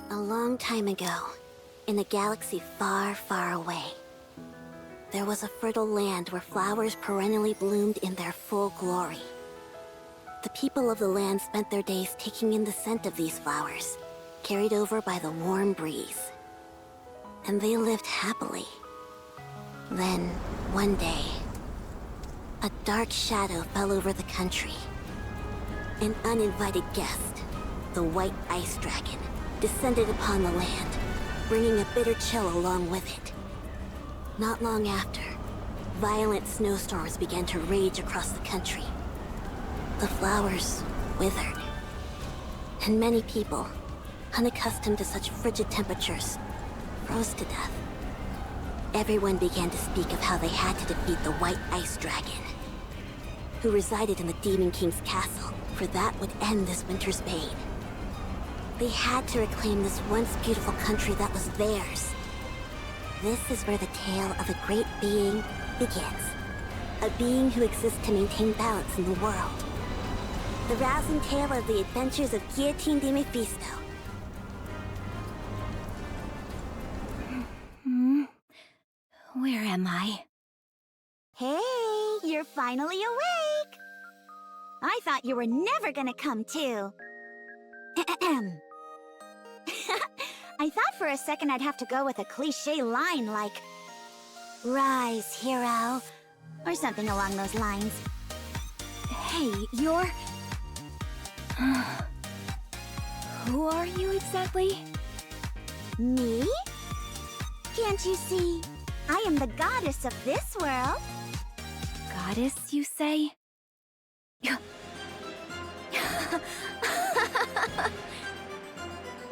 A long time ago, in a galaxy far, far away, there was a fertile land where flowers perennially bloomed in their full glory. The people of the land spent their days taking in the scent of these flowers, carried over by the warm breeze. And they lived happily. Then, one day, a dark shadow fell over the country. An uninvited guest, the White Ice Dragon, descended upon the land, bringing a bitter chill along with it. Not long after, violent snowstorms began to rage across the country. The flowers withered, and many people, unaccustomed to such frigid temperatures, froze to death. Everyone began to speak of how they had to defeat the White Ice Dragon, who resided in the Demon King's castle, for that would end this winter's bane. They had to reclaim this once beautiful country that was theirs. This is where the tale of a great being begins. A being who exists to maintain balance in the world. The rousing tale of the adventures of Guillotine de Mephisto. Where am I? Hey, you're finally awake! I thought you were never gonna come too. I thought for a second I'd have to go with a cliché line like, "Rise, hero," or something along those lines. Hey, you're... Who are you exactly? Me? Can't you see? I am the goddess of this world. Goddess, you say?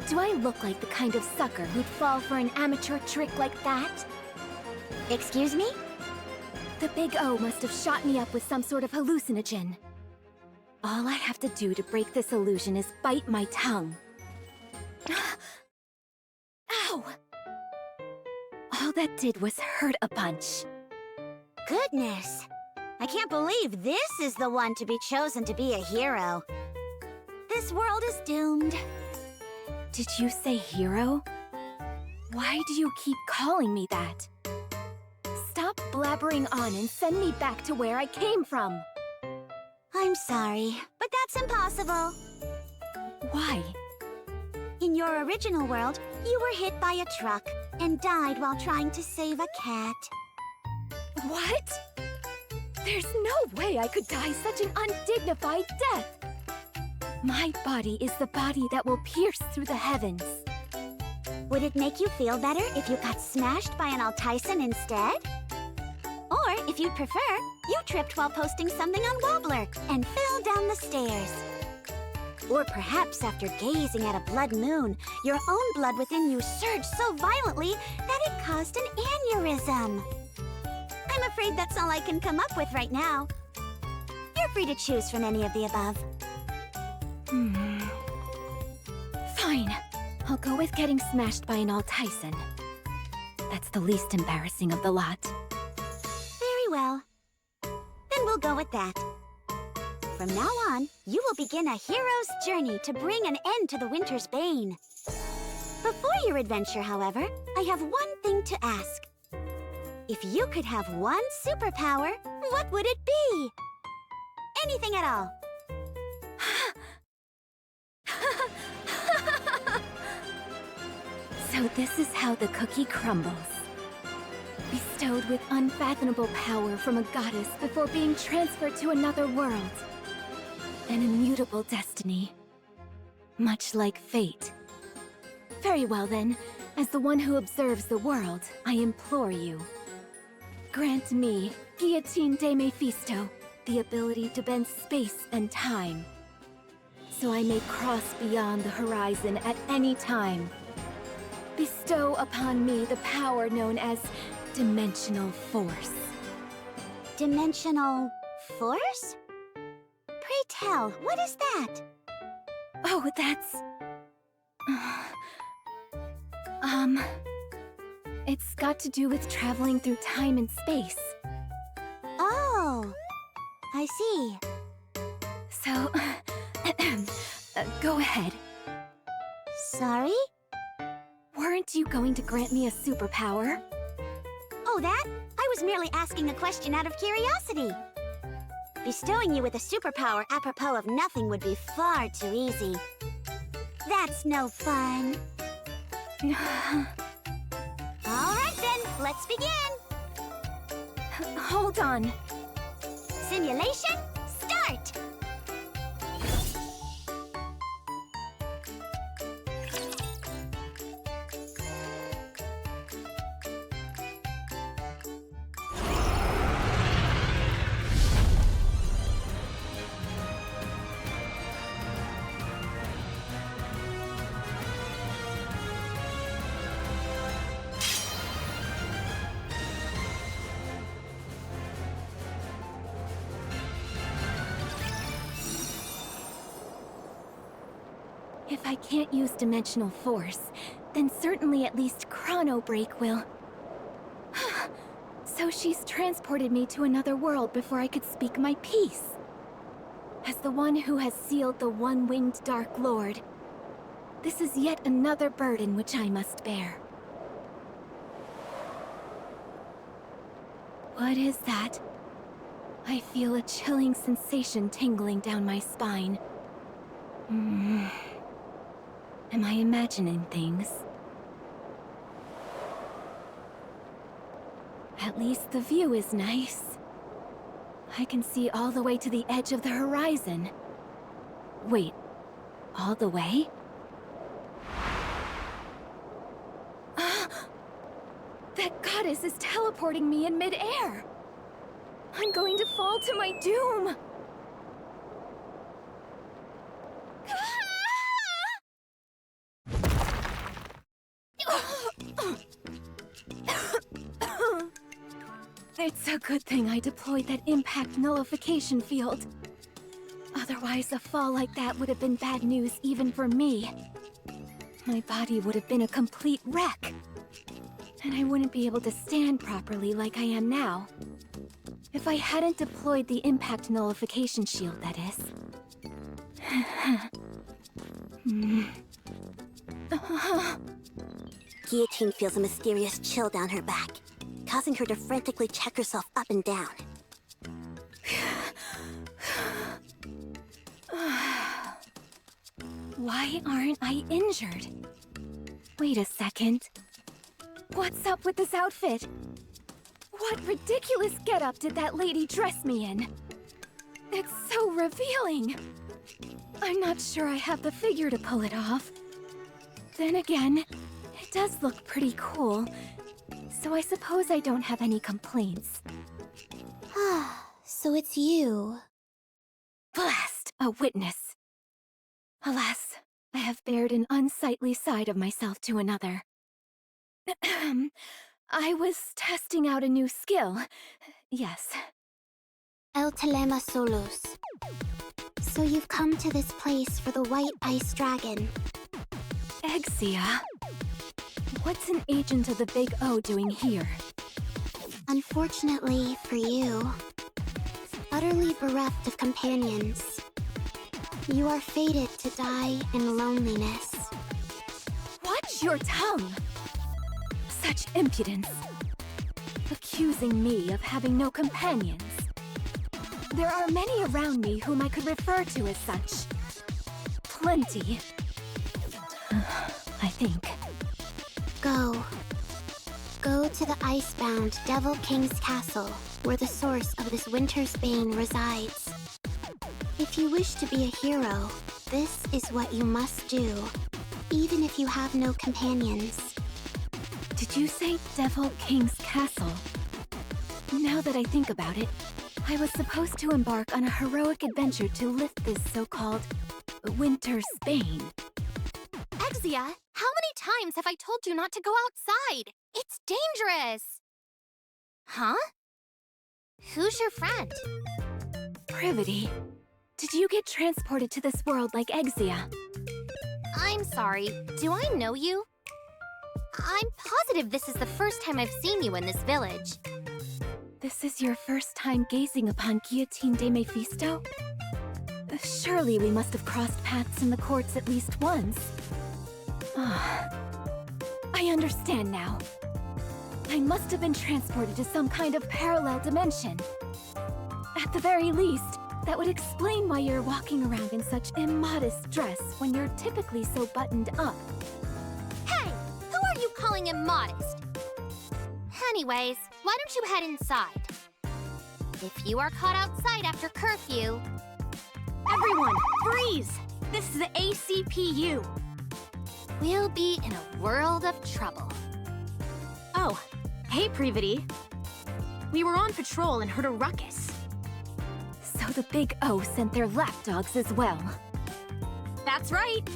Do I look like the kind of sucker who'd fall for an amateur trick like that? Excuse me? The Big O must have shot me up with some sort of hallucinogen. All I have to do to break this illusion is bite my tongue. Ow! All that did was hurt a bunch. Goodness! I can't believe this is the one to be chosen to be a hero. This world is doomed. Did you say hero? Why do you keep calling me that? Stop blabbering on and send me back to where I came from. I'm sorry, but that's impossible. Why? In your original world, you were hit by a truck and died while trying to save a cat. What? There's no way I could die such an undignified death. My body is the body that will pierce through the heavens. Would it make you feel better if you got smashed by an Altisan instead? Or, if you'd prefer, you tripped while posting something on Wobbler and fell down the stairs. Or perhaps after gazing at a blood moon, your own blood within you surged so violently that it caused an aneurysm. I'm afraid that's all I can come up with right now. You're free to choose from any of the above. Fine. I'll go with getting smashed by an Altisan. That's the least embarrassing of the lot. Very well. Then we'll go with that. From now on, you will begin a hero's journey to bring an end to the winter's bane. Before your adventure, however, I have one thing to ask. If you could have one superpower, what would it be? Anything at all. So this is how the cookie crumbles. Bestowed with unfathomable power from a goddess before being transferred to another world. An immutable destiny. Much like fate. Very well then, as the one who observes the world, I implore you. Grant me, Guillotine de Mephisto, the ability to bend space and time. So I may cross beyond the horizon at any time. Bestow upon me the power known as dimensional force. Dimensional force? Pray tell, what is that? Oh, that's... It's got to do with traveling through time and space. Oh, I see. So, go ahead. Sorry? weren't you going to grant me a superpower? Oh, that? I was merely asking a question out of curiosity. Bestowing you with a superpower apropos of nothing would be far too easy. That's no fun. All right then, let's begin. Hold on. Simulation, start! If I can't use dimensional force, then certainly at least Chrono Break will. So she's transported me to another world before I could speak my piece. As the one who has sealed the one-winged Dark Lord, this is yet another burden which I must bear. What is that? I feel a chilling sensation tingling down my spine. Am I imagining things? At least the view is nice. I can see all the way to the edge of the horizon. Wait, all the way? That goddess is teleporting me in mid-air! I'm going to fall to my doom! It's a good thing I deployed that impact nullification field. Otherwise, a fall like that would have been bad news even for me. My body would have been a complete wreck. And I wouldn't be able to stand properly like I am now. If I hadn't deployed the impact nullification shield, that is. Guillotine feels a mysterious chill down her back, causing her to frantically check herself up and down. Why aren't I injured? Wait a second. What's up with this outfit? What ridiculous getup did that lady dress me in? It's so revealing. I'm not sure I have the figure to pull it off. Then again, it does look pretty cool. So I suppose I don't have any complaints. So it's you. Blast! A witness. Alas, I have bared an unsightly side of myself to another. I was testing out a new skill. Yes. El Telema Solos. So you've come to this place for the White Ice Dragon. Exia. What's an agent of the Big O doing here? Unfortunately for you, utterly bereft of companions, you are fated to die in loneliness. Watch your tongue! Such impudence. Accusing me of having no companions. There are many around me whom I could refer to as such. Plenty. I think. Go. Go to the icebound Devil King's castle, where the source of this winter's bane resides. If you wish to be a hero, this is what you must do, even if you have no companions. Did you say Devil King's castle? Now that I think about it, I was supposed to embark on a heroic adventure to lift this so-called winter's bane. Exia, how many times have I told you not to go outside? It's dangerous! Huh? Who's your friend? Privity. Did you get transported to this world like Exia? I'm sorry, do I know you? I'm positive this is the first time I've seen you in this village. This is your first time gazing upon Guillotine de Mephisto? Surely we must have crossed paths in the courts at least once. I understand now. I must have been transported to some kind of parallel dimension. At the very least, that would explain why you're walking around in such immodest dress when you're typically so buttoned up. Hey, who are you calling immodest? Anyways, why don't you head inside? If you are caught outside after curfew... Everyone, freeze! This is the ACPU. We'll be in a world of trouble. Oh, hey, Privity. We were on patrol and heard a ruckus. So the Big O sent their lapdogs as well. That's right.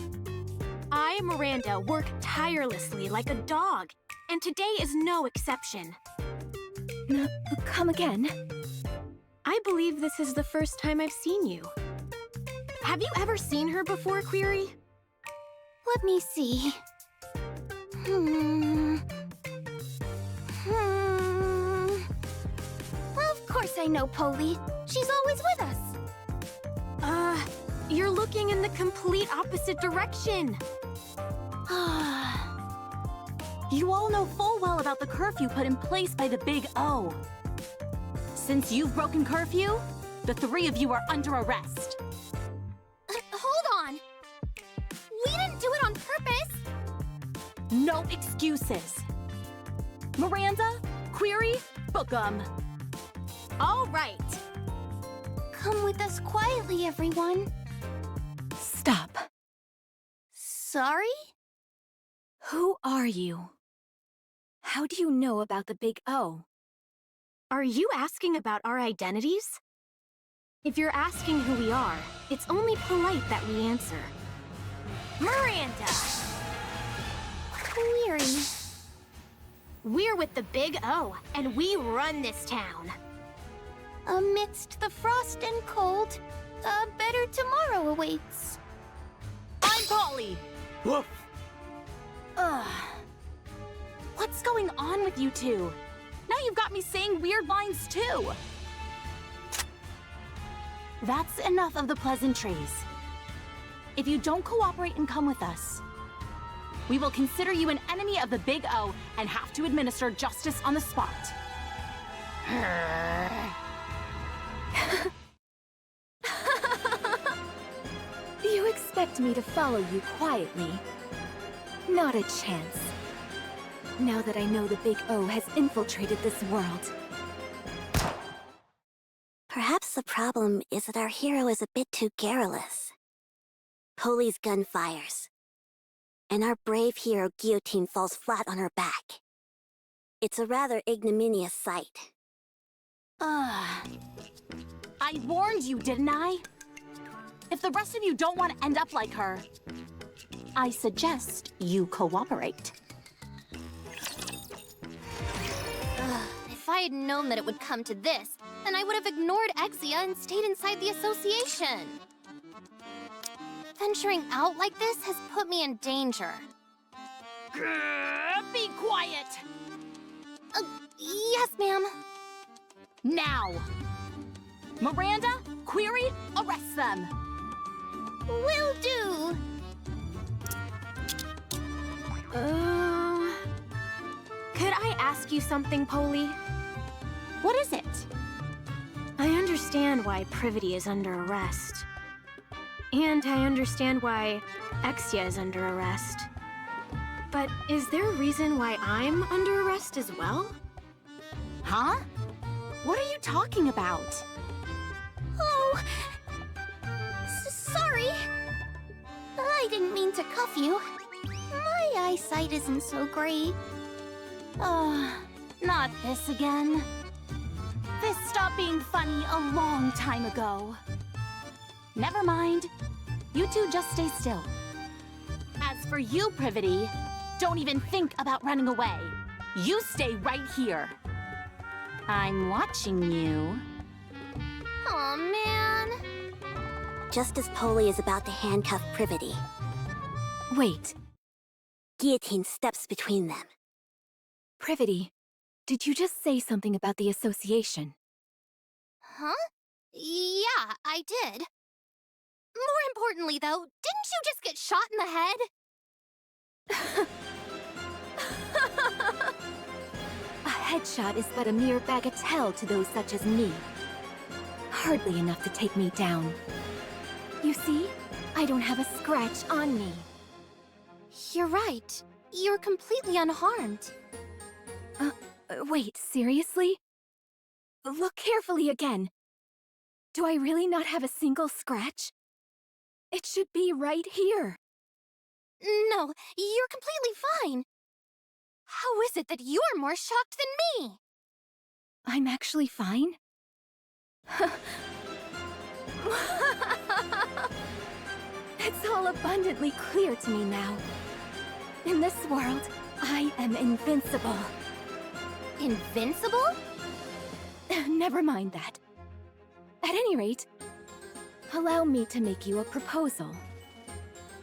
I, Miranda, work tirelessly like a dog, and today is no exception. Come again? I believe this is the first time I've seen you. Have you ever seen her before, Query? Let me see. Of course I know Polly. She's always with us. You're looking in the complete opposite direction. You all know full well about the curfew put in place by the Big O. Since you've broken curfew, the three of you are under arrest. Hold on. We didn't do it on purpose. No excuses. Miranda, Query, book 'em. All right. Come with us quietly, everyone. Stop. Sorry? Who are you? How do you know about the Big O? Are you asking about our identities? If you're asking who we are, it's only polite that we answer. Miranda! Query. We're with the Big O, and we run this town. Amidst the frost and cold, a better tomorrow awaits. I'm Polly. Woof! What's going on with you two? Now you've got me saying weird lines too. That's enough of the pleasantries. If you don't cooperate and come with us, we will consider you an enemy of the Big O and have to administer justice on the spot. You expect me to follow you quietly? Not a chance. Now that I know the Big O has infiltrated this world. Perhaps the problem is that our hero is a bit too garrulous. Polly's gun fires, and our brave hero Guillotine falls flat on her back. It's a rather ignominious sight. I warned you, didn't I? If the rest of you don't want to end up like her, I suggest you cooperate. If I had known that it would come to this, then I would have ignored Exia and stayed inside the association. Venturing out like this has put me in danger. Be quiet! Yes, ma'am. Now! Miranda, Query, arrest them! Will do. Could I ask you something, Polly? What is it? I understand why Privity is under arrest. And I understand why Exia is under arrest. But is there a reason why I'm under arrest as well? Huh? What are you talking about? Oh, sorry. I didn't mean to cuff you. My eyesight isn't so great. Not this again. This stopped being funny a long time ago. Never mind. You two just stay still. As for you, Privity, don't even think about running away. You stay right here. I'm watching you. Aw, man. Just as Polly is about to handcuff Privity, Wait, Guillotine steps between them. Privity, did you just say something about the association? Huh? Yeah, I did. More importantly, though, didn't you just get shot in the head? headshot is but a mere bagatelle to those such as me. Hardly enough to take me down. You see, I don't have a scratch on me. You're right. You're completely unharmed. Wait, seriously? Look carefully again. Do I really not have a single scratch? It should be right here. No, you're completely fine. How is it that you're more shocked than me? I'm actually fine? It's all abundantly clear to me now. In this world, I am invincible. Invincible? Never mind that. At any rate, allow me to make you a proposal.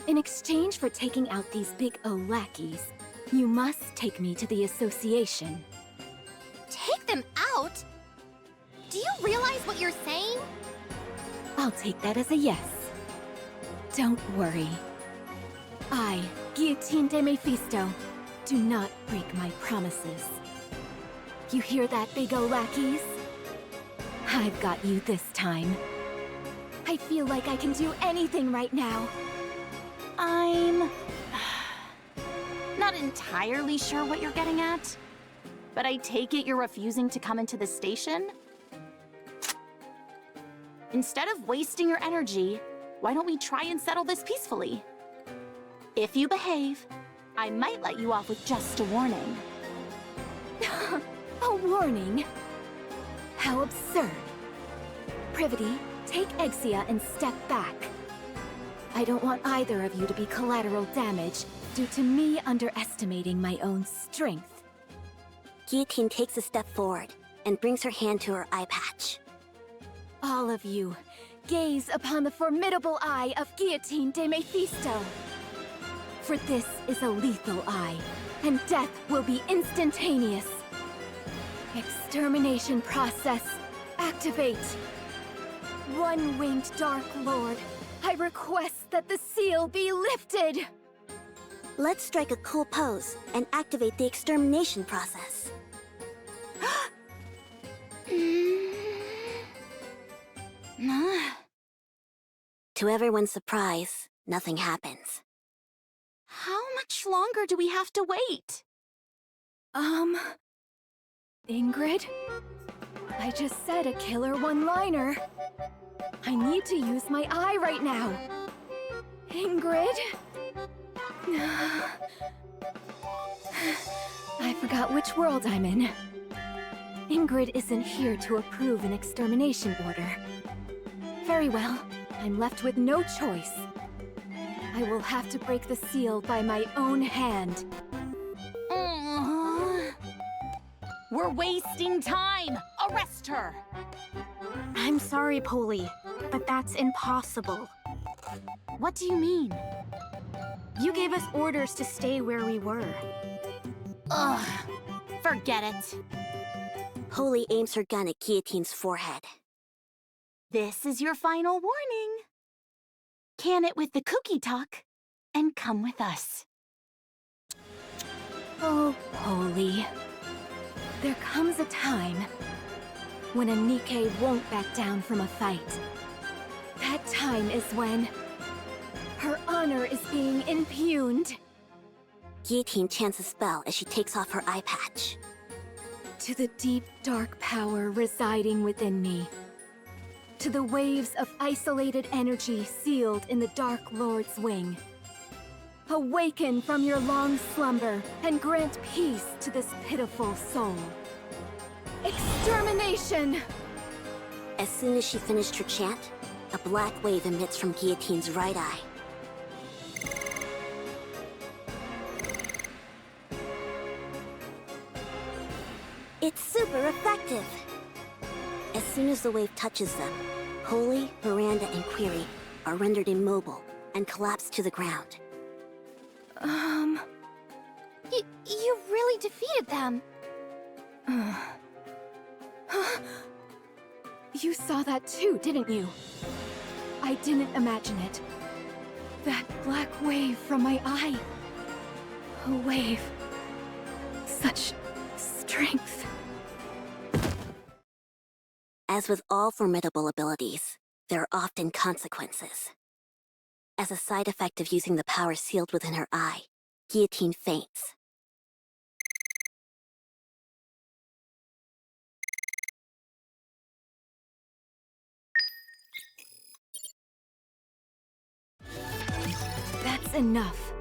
In exchange for taking out these big O lackeys, you must take me to the association. Take them out? Do you realize what you're saying? I'll take that as a yes. Don't worry. I, Guillotine de Mephisto, do not break my promises. You hear that, big O lackeys? I've got you this time. I feel like I can do anything right now. I'm not entirely sure what you're getting at, but I take it you're refusing to come into the station? Instead of wasting your energy, why don't we try and settle this peacefully? If you behave, I might let you off with just a warning. A warning? How absurd. Privity, take Exia and step back. I don't want either of you to be collateral damage due to me underestimating my own strength. Guillotine takes a step forward and brings her hand to her eye patch. All of you, gaze upon the formidable eye of Guillotine de Mephisto. For this is a lethal eye, and death will be instantaneous. Extermination process, activate. One-winged Dark Lord, I request that the seal be lifted. Let's strike a cool pose and activate the extermination process. To everyone's surprise, nothing happens. How much longer do we have to wait? Ingrid? I just said a killer one-liner. I need to use my eye right now. Ingrid? I forgot which world I'm in. Ingrid isn't here to approve an extermination order. Very well, I'm left with no choice. I will have to break the seal by my own hand. We're wasting time! Arrest her! I'm sorry, Polly, but that's impossible. What do you mean? You gave us orders to stay where we were. Ugh, forget it. Holy aims her gun at Guillotine's forehead. This is your final warning. Can it with the cookie talk, and come with us. Oh, Polly. There comes a time when a NIKKE won't back down from a fight. That time is when her honor is being impugned. Guillotine chants a spell as she takes off her eye patch. To the deep, dark power residing within me. To the waves of isolated energy sealed in the Dark Lord's wing. Awaken from your long slumber and grant peace to this pitiful soul. Extermination! As soon as she finished her chant, a black wave emits from Guillotine's right eye. It's super effective! As soon as the wave touches them, Holy, Miranda, and Query are rendered immobile and collapse to the ground. You really defeated them. You saw that too, didn't you? I didn't imagine it. That black wave from my eye. A wave. Such strength. As with all formidable abilities, there are often consequences. As a side effect of using the power sealed within her eye, Guillotine faints. That's enough.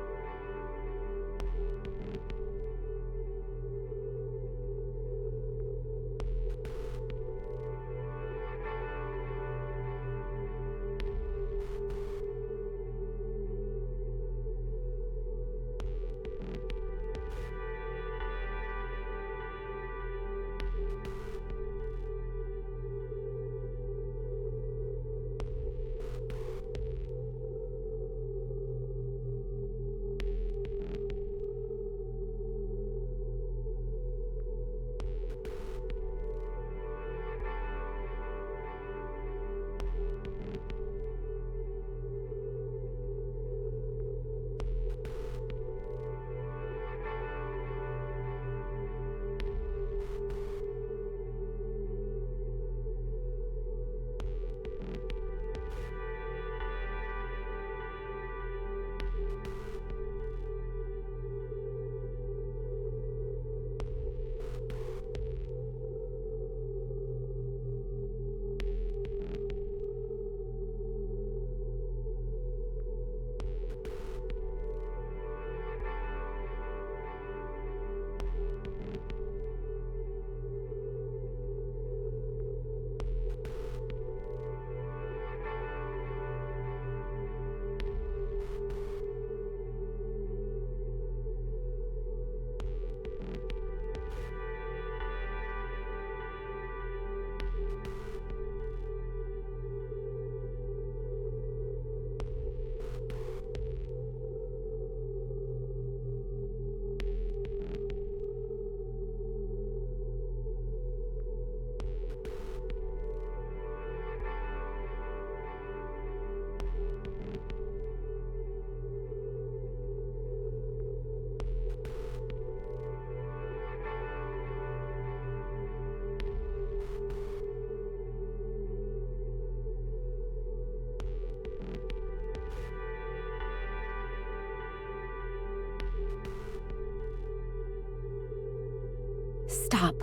Stop.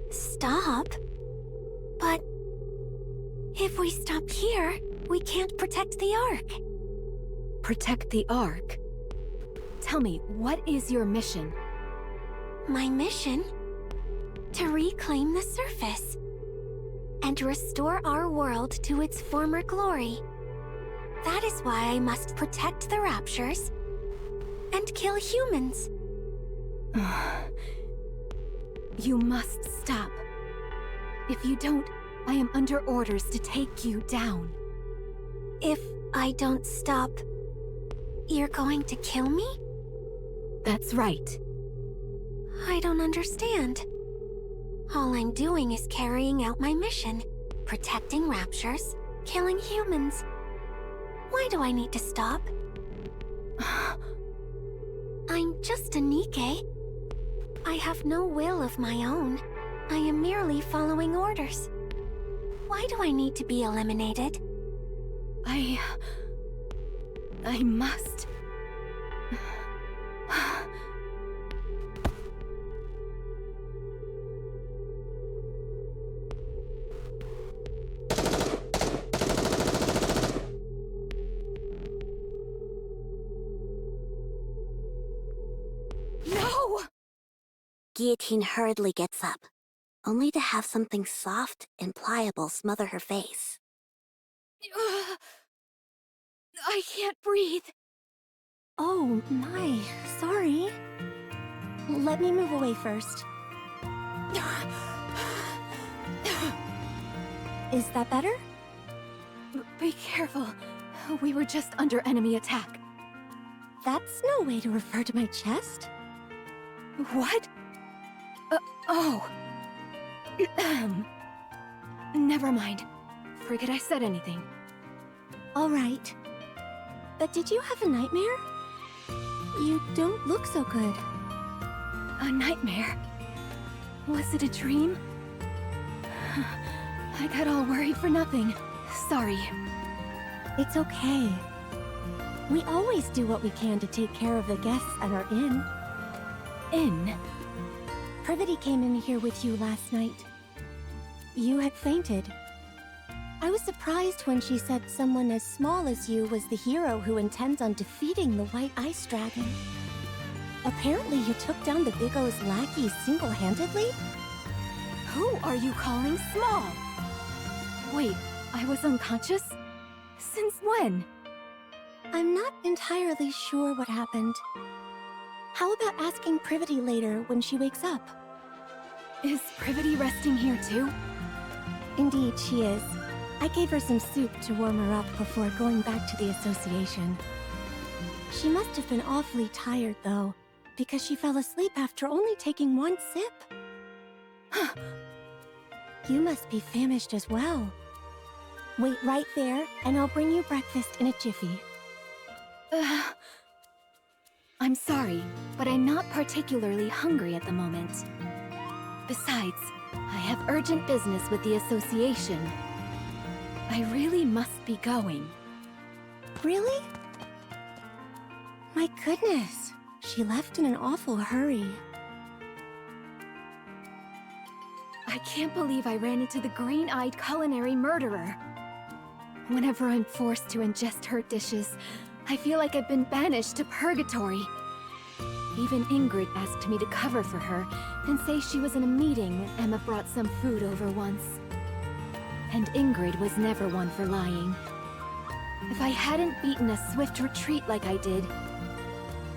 Stop? But if we stop here, we can't protect the Ark. Protect the Ark? Tell me, what is your mission? My mission? To reclaim the surface. And restore our world to its former glory. That is why I must protect the Raptures and kill humans. You must stop. If you don't, I am under orders to take you down. If I don't stop, you're going to kill me? That's right. I don't understand. All I'm doing is carrying out my mission, protecting Raptures, killing humans. Why do I need to stop? I'm just a NIKKE. I have no will of my own. I am merely following orders. Why do I need to be eliminated? I must. No! Guillotine hurriedly gets up, only to have something soft and pliable smother her face. I can't breathe. Oh, my. Sorry. Let me move away first. Is that better? Be careful. We were just under enemy attack. That's no way to refer to my chest. What? Oh. Never mind. Forget I said anything. All right. But did you have a nightmare? You don't look so good. A nightmare? Was it a dream? I got all worried for nothing. Sorry. It's okay. We always do what we can to take care of the guests at our inn. Inn? Privity came in here with you last night. You had fainted. I was surprised when she said someone as small as you was the hero who intends on defeating the White Ice Dragon. Apparently you took down the Big O's lackey single-handedly? Who are you calling small? Wait, I was unconscious? Since when? I'm not entirely sure what happened. How about asking Privity later when she wakes up? Is Privity resting here too? Indeed, she is. I gave her some soup to warm her up before going back to the association. She must have been awfully tired, though, because she fell asleep after only taking one sip. You must be famished as well. Wait right there, and I'll bring you breakfast in a jiffy. I'm sorry, but I'm not particularly hungry at the moment. Besides, I have urgent business with the association. I really must be going. Really? My goodness, she left in an awful hurry. I can't believe I ran into the green-eyed culinary murderer. Whenever I'm forced to ingest her dishes, I feel like I've been banished to purgatory. Even Ingrid asked me to cover for her and say she was in a meeting when Emma brought some food over once. And Ingrid was never one for lying. If I hadn't beaten a swift retreat like I did,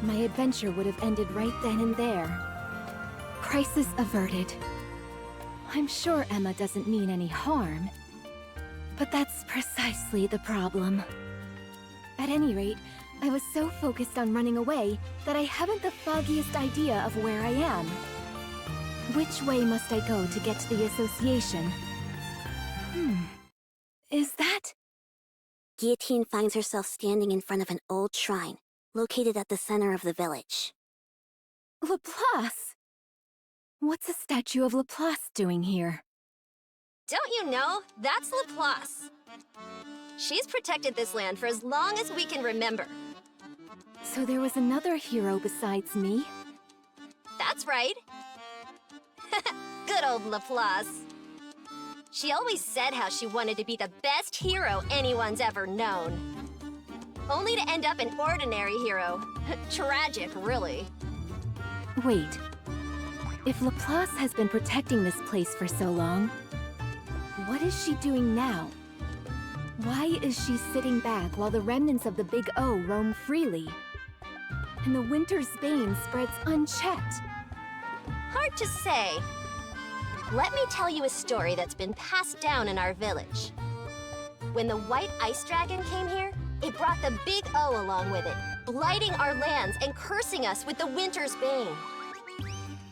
my adventure would have ended right then and there. Crisis averted. I'm sure Emma doesn't mean any harm, but that's precisely the problem. At any rate, I was so focused on running away that I haven't the foggiest idea of where I am. Which way must I go to get to the association? Is that? Guillotine finds herself standing in front of an old shrine, located at the center of the village. Laplace? What's a statue of Laplace doing here? Don't you know? That's Laplace. She's protected this land for as long as we can remember. So there was another hero besides me? That's right. Good old Laplace. She always said how she wanted to be the best hero anyone's ever known. Only to end up an ordinary hero. Tragic, really. Wait. If Laplace has been protecting this place for so long, what is she doing now? Why is she sitting back while the remnants of the Big O roam freely? And the Winter's Bane spreads unchecked? Hard to say. Let me tell you a story that's been passed down in our village. When the White Ice Dragon came here, it brought the Big O along with it, blighting our lands and cursing us with the Winter's Bane.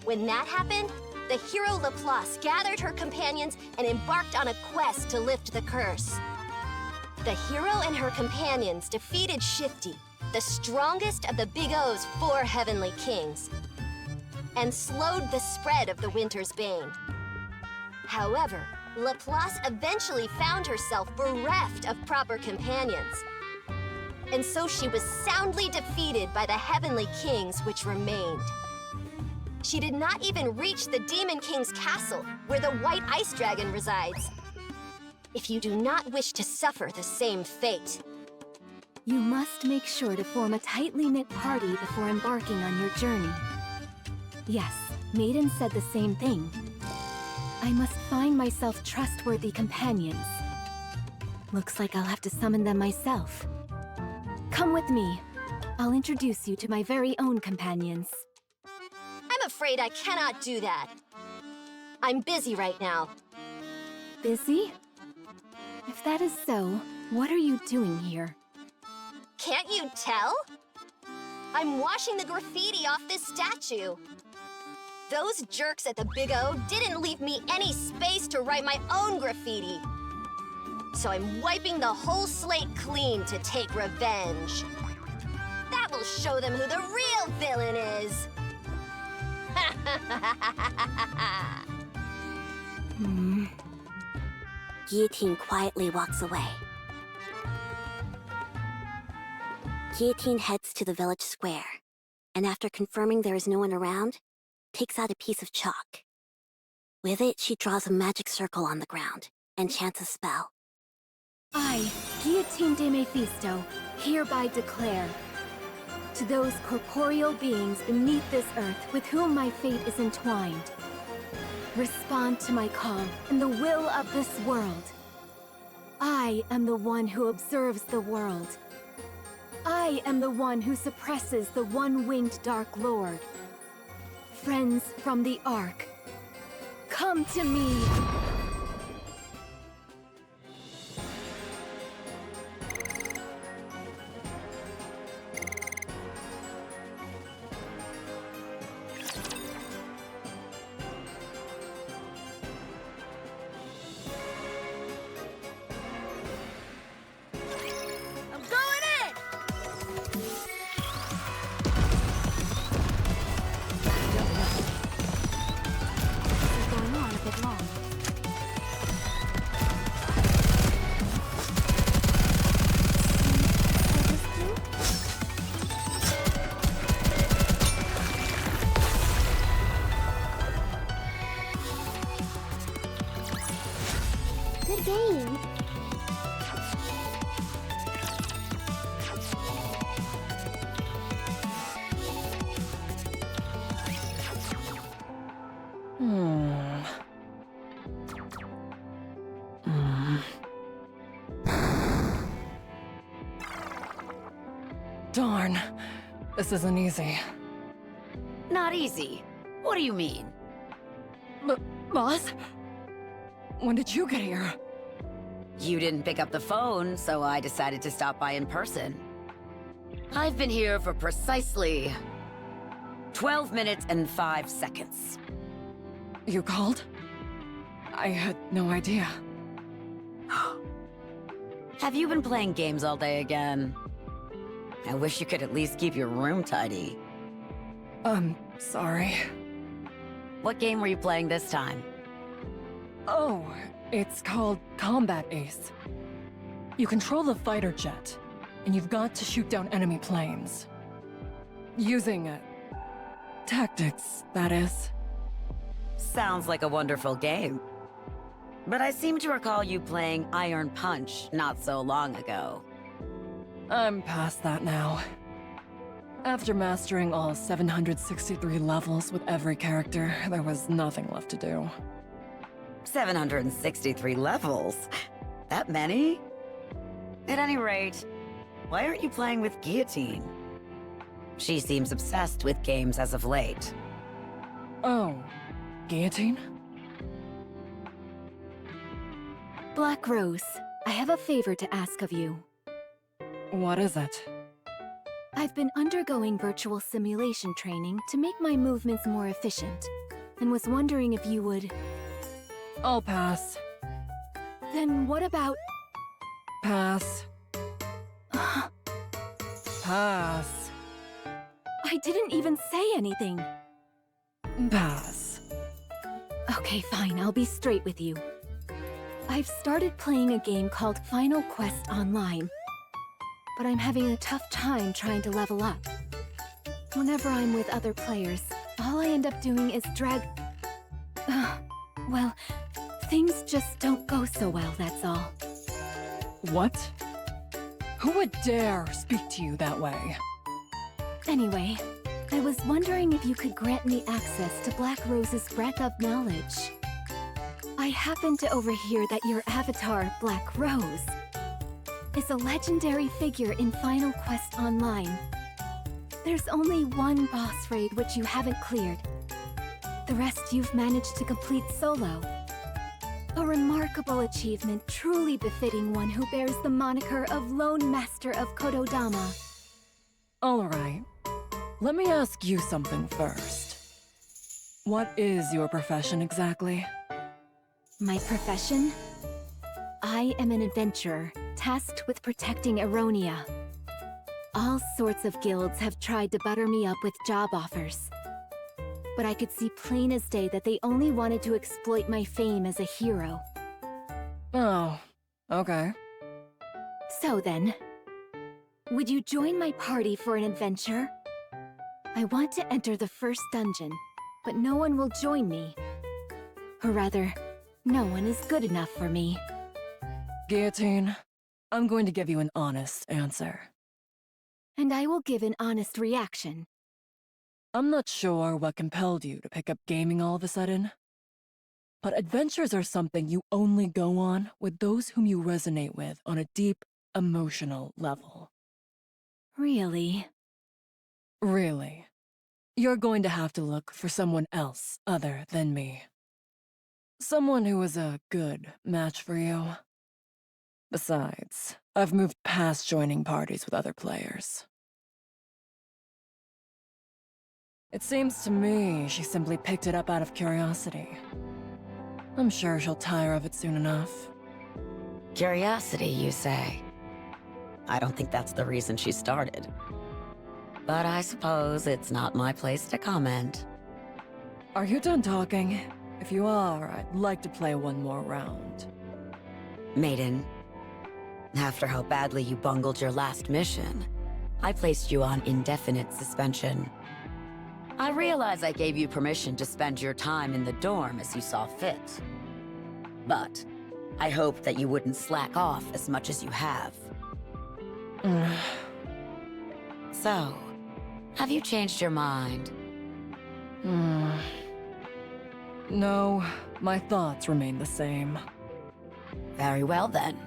When that happened, the hero Laplace gathered her companions and embarked on a quest to lift the curse. The hero and her companions defeated Shifty, the strongest of the Big O's 4 heavenly kings, and slowed the spread of the Winter's Bane. However, Laplace eventually found herself bereft of proper companions. And so she was soundly defeated by the heavenly kings which remained. She did not even reach the Demon King's castle, where the White Ice Dragon resides. If you do not wish to suffer the same fate, You must make sure to form a tightly knit party before embarking on your journey. Yes, Maiden said the same thing. I must find myself trustworthy companions. Looks like I'll have to summon them myself. Come with me. I'll introduce you to my very own companions. I'm afraid I cannot do that. I'm busy right now. Busy? If that is so, what are you doing here? Can't you tell? I'm washing the graffiti off this statue. Those jerks at the Big O didn't leave me any space to write my own graffiti. So I'm wiping the whole slate clean to take revenge. That will show them who the real villain is. Guillotine quietly walks away. Guillotine heads to the village square, and after confirming there is no one around, takes out a piece of chalk. With it, she draws a magic circle on the ground and chants a spell. I, Guillotine de Mephisto, hereby declare, to those corporeal beings beneath this earth with whom my fate is entwined, respond to my call and the will of this world. I am the one who observes the world. I am the one who suppresses the one-winged Dark Lord. Friends from the Ark, come to me! Good game. Darn. This isn't easy. Not easy. What do you mean? Boss? When did you get here? You didn't pick up the phone, so I decided to stop by in person. I've been here for precisely 12 minutes and 5 seconds. You called? I had no idea. Have you been playing games all day again? I wish you could at least keep your room tidy. Sorry. What game were you playing this time? Oh, it's called Combat Ace. You control the fighter jet, and you've got to shoot down enemy planes. Using tactics, that is. Sounds like a wonderful game. But I seem to recall you playing Iron Punch not so long ago. I'm past that now. After mastering all 763 levels with every character, there was nothing left to do. 763 levels? That many? At any rate, why aren't you playing with Guillotine? She seems obsessed with games as of late. Oh, Guillotine? Black Rose, I have a favor to ask of you. What is it? I've been undergoing virtual simulation training to make my movements more efficient, and was wondering if you would... I'll pass. Then what about... Pass. Pass. I didn't even say anything. Pass. Okay, fine, I'll be straight with you. I've started playing a game called Final Quest Online, but I'm having a tough time trying to level up. Whenever I'm with other players, all I end up doing is drag... well, things just don't go so well, that's all. What? Who would dare speak to you that way? Anyway, I was wondering if you could grant me access to Black Rose's breadth of knowledge. I happened to overhear that your avatar, Black Rose, is a legendary figure in Final Quest Online. There's only one boss raid which you haven't cleared. The rest you've managed to complete solo. A remarkable achievement truly befitting one who bears the moniker of Lone Master of Kododama. Alright. Let me ask you something first. What is your profession exactly? My profession? I am an adventurer, tasked with protecting Eronia. All sorts of guilds have tried to butter me up with job offers. But I could see plain as day that they only wanted to exploit my fame as a hero. Oh, okay. So then, would you join my party for an adventure? I want to enter the first dungeon, but no one will join me. Or rather, no one is good enough for me. Guillotine, I'm going to give you an honest answer. And I will give an honest reaction. I'm not sure what compelled you to pick up gaming all of a sudden, but adventures are something you only go on with those whom you resonate with on a deep, emotional level. Really? Really. You're going to have to look for someone else other than me. Someone who is a good match for you. Besides, I've moved past joining parties with other players. It seems to me she simply picked it up out of curiosity. I'm sure she'll tire of it soon enough. Curiosity, you say? I don't think that's the reason she started. But I suppose it's not my place to comment. Are you done talking? If you are, I'd like to play one more round. Maiden, after how badly you bungled your last mission, I placed you on indefinite suspension. I realize I gave you permission to spend your time in the dorm as you saw fit. But I hoped that you wouldn't slack off as much as you have. So, have you changed your mind? No, my thoughts remain the same. Very well then.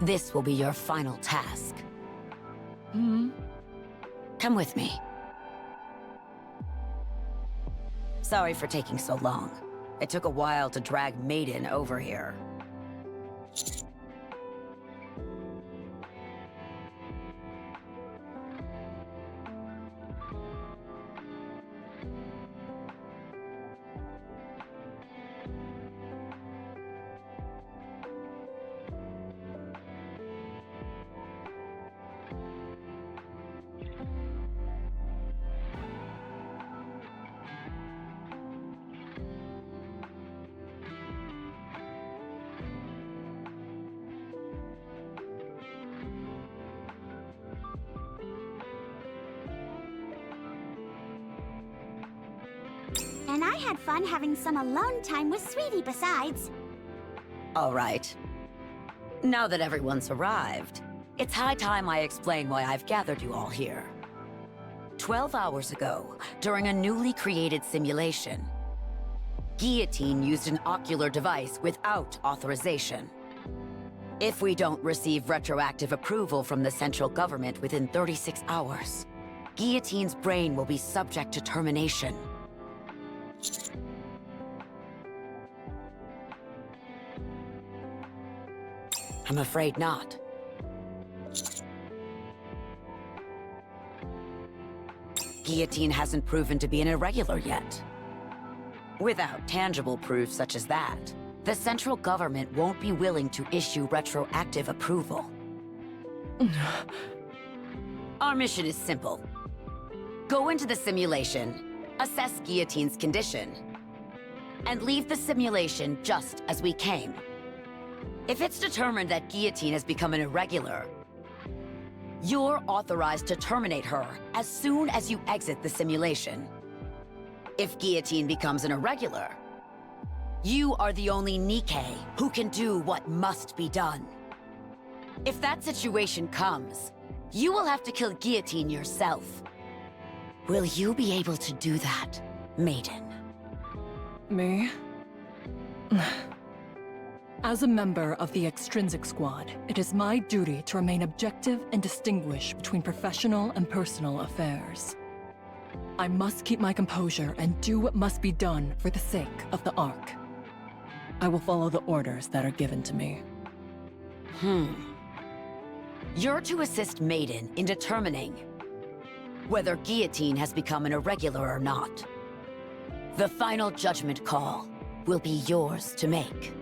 This will be your final task. Come with me. Sorry for taking so long. It took a while to drag Maiden over here. And I had fun having some alone time with Sweetie besides. All right. Now that everyone's arrived, it's high time I explain why I've gathered you all here. 12 hours ago, during a newly created simulation, Guillotine used an ocular device without authorization. If we don't receive retroactive approval from the central government within 36 hours, Guillotine's brain will be subject to termination. I'm afraid not. Guillotine hasn't proven to be an irregular yet. Without tangible proof such as that, the central government won't be willing to issue retroactive approval. Our mission is simple. Go into the simulation, assess Guillotine's condition, and leave the simulation just as we came. If it's determined that Guillotine has become an irregular, you're authorized to terminate her as soon as you exit the simulation. If Guillotine becomes an irregular, you are the only NIKKE who can do what must be done. If that situation comes, you will have to kill Guillotine yourself. Will you be able to do that, Maiden? Me? As a member of the Extrinsic Squad, it is my duty to remain objective and distinguish between professional and personal affairs. I must keep my composure and do what must be done for the sake of the Ark. I will follow the orders that are given to me. You're to assist Maiden in determining whether Guillotine has become an irregular or not. The final judgment call will be yours to make.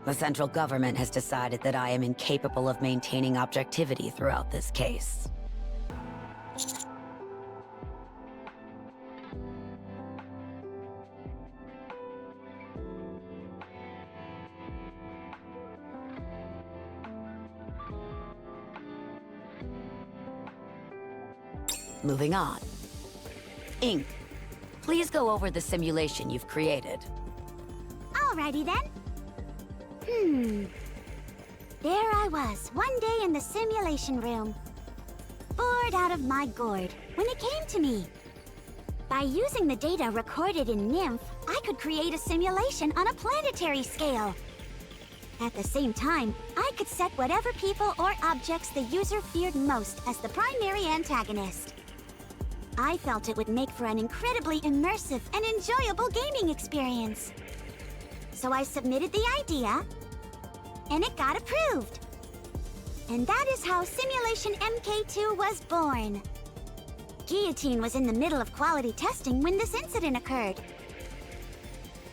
The central government has decided that I am incapable of maintaining objectivity throughout this case. Moving on. Ink, please go over the simulation you've created. Alrighty then. There I was, one day in the simulation room. Bored out of my gourd, when it came to me. By using the data recorded in NIMF, I could create a simulation on a planetary scale. At the same time, I could set whatever people or objects the user feared most as the primary antagonist. I felt it would make for an incredibly immersive and enjoyable gaming experience. So I submitted the idea, and it got approved. And that is how Simulation MK2 was born. Guillotine was in the middle of quality testing when this incident occurred.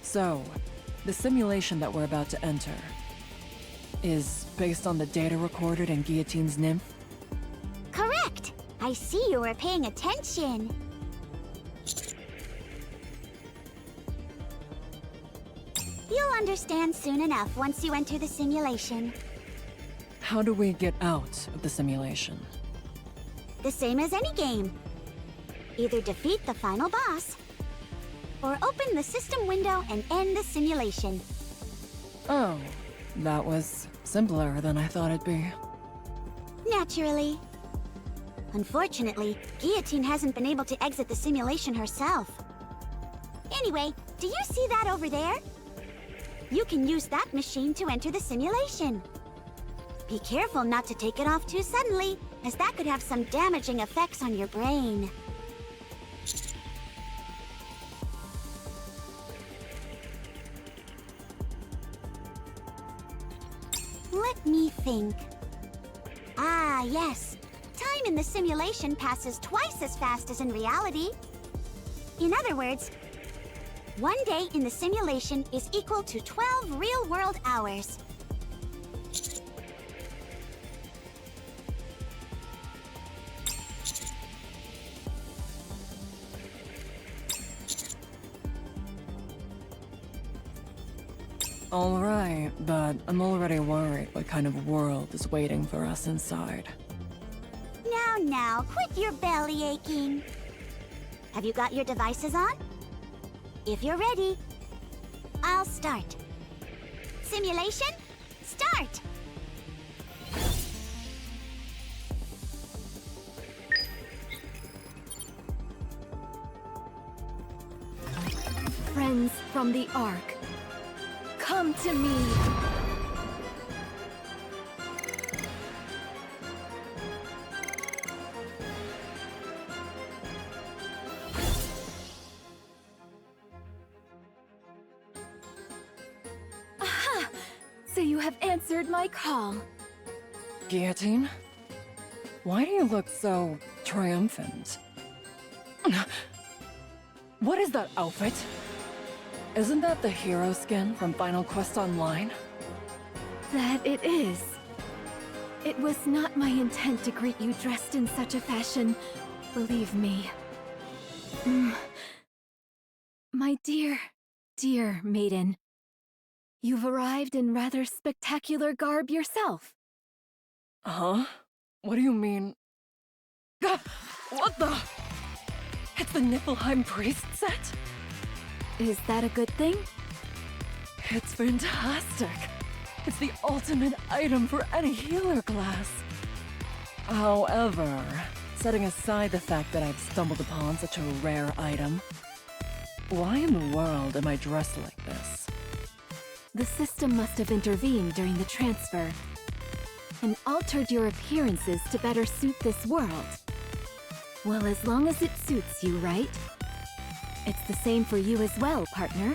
So, the simulation that we're about to enter is based on the data recorded in Guillotine's nymph? Correct! I see you were paying attention. You'll understand soon enough once you enter the simulation. How do we get out of the simulation? The same as any game. Either defeat the final boss, or open the system window and end the simulation. Oh, that was simpler than I thought it'd be. Naturally. Unfortunately, Guillotine hasn't been able to exit the simulation herself. Anyway, do you see that over there? You can use that machine to enter the simulation. Be careful not to take it off too suddenly, as that could have some damaging effects on your brain. Let me think. Ah, yes. Time in the simulation passes twice as fast as in reality. In other words, one day in the simulation is equal to 12 real-world hours. Alright, but I'm already worried what kind of world is waiting for us inside. Now, quit your belly aching. Have you got your devices on? If you're ready, I'll start. Simulation, start! Friends from the Ark, come to me! Aha! So you have answered my call. Guillotine? Why do you look so triumphant? What is that outfit? Isn't that the hero skin from Final Quest Online? That it is. It was not my intent to greet you dressed in such a fashion, believe me. My dear, dear maiden, you've arrived in rather spectacular garb yourself. Huh? What do you mean? Gah! What the? It's the Niflheim priest set? Is that a good thing? It's fantastic. It's the ultimate item for any healer class. However, setting aside the fact that I've stumbled upon such a rare item, why in the world am I dressed like this? The system must have intervened during the transfer and altered your appearances to better suit this world. Well, as long as it suits you, right? It's the same for you as well, partner.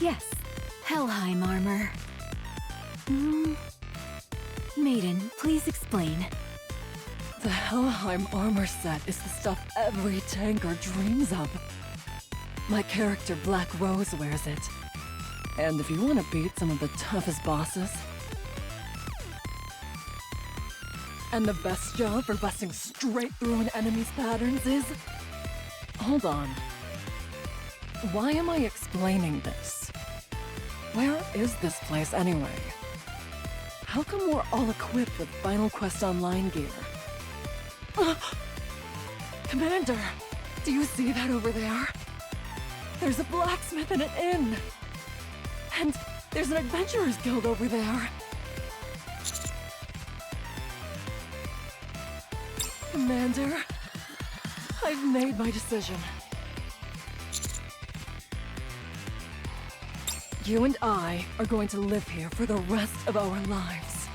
Yes, Helheim armor. Maiden, please explain. The Helheim armor set is the stuff every tanker dreams of. My character Black Rose wears it. And if you want to beat some of the toughest bosses, and the best job for busting straight through an enemy's patterns is... Hold on. Why am I explaining this? Where is this place anyway? How come we're all equipped with Final Quest Online gear? Commander, do you see that over there? There's a blacksmith and an inn. And there's an adventurers guild over there. Commander, I've made my decision. You and I are going to live here for the rest of our lives.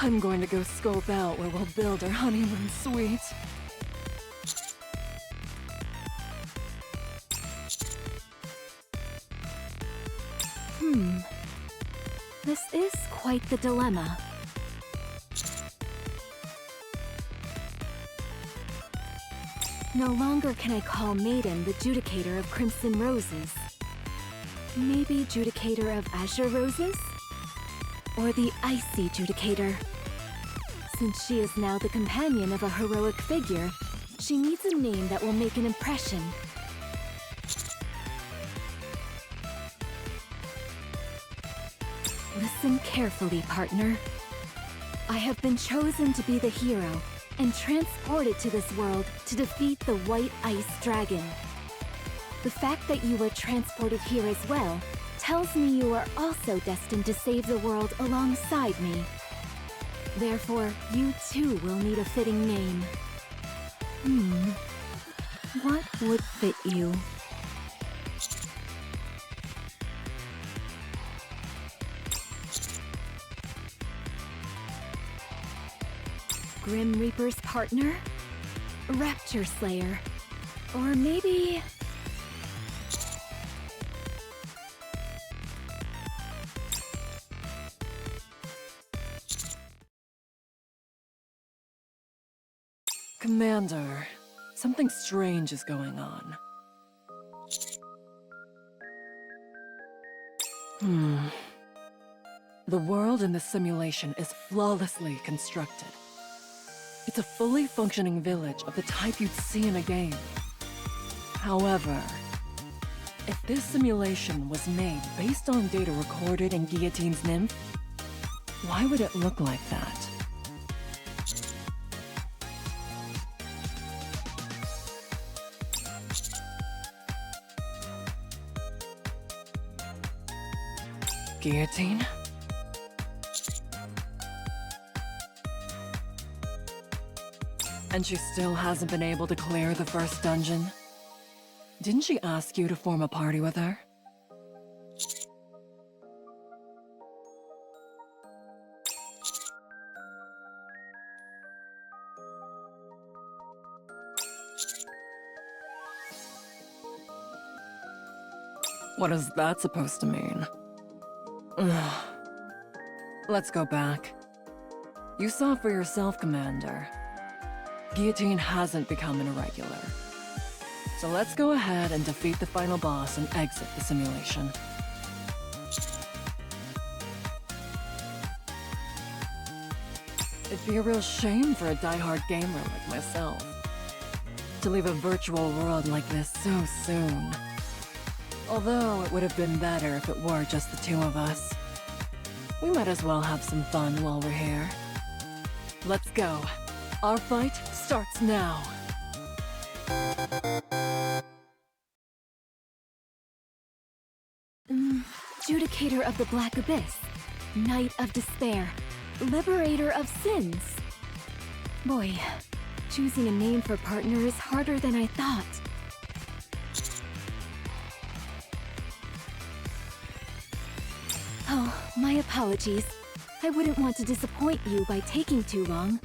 I'm going to go scope out where we'll build our honeymoon suite. This is quite the dilemma. No longer can I call Maiden the Judicator of Crimson Roses. Maybe Judicator of Azure Roses? Or the Icy Judicator. Since she is now the companion of a heroic figure, she needs a name that will make an impression. Listen carefully, partner. I have been chosen to be the hero and transported to this world to defeat the White Ice Dragon. The fact that you were transported here as well tells me you are also destined to save the world alongside me. Therefore, you too will need a fitting name. What would fit you? Grim Reaper's partner? Rapture Slayer? Or maybe... Commander, something strange is going on. The world in this simulation is flawlessly constructed. It's a fully functioning village of the type you'd see in a game. However, if this simulation was made based on data recorded in Guillotine's nymph, why would it look like that? Guillotine? And she still hasn't been able to clear the first dungeon? Didn't she ask you to form a party with her? What is that supposed to mean? Ugh. Let's go back. You saw for yourself, Commander. Guillotine hasn't become an irregular. So let's go ahead and defeat the final boss and exit the simulation. It'd be a real shame for a die-hard gamer like myself to leave a virtual world like this so soon. Although it would have been better if it were just the two of us. We might as well have some fun while we're here. Let's go. Our fight starts now. Judicator of the Black Abyss, Knight of Despair, Liberator of Sins. Boy, choosing a name for partner is harder than I thought. Oh, my apologies. I wouldn't want to disappoint you by taking too long.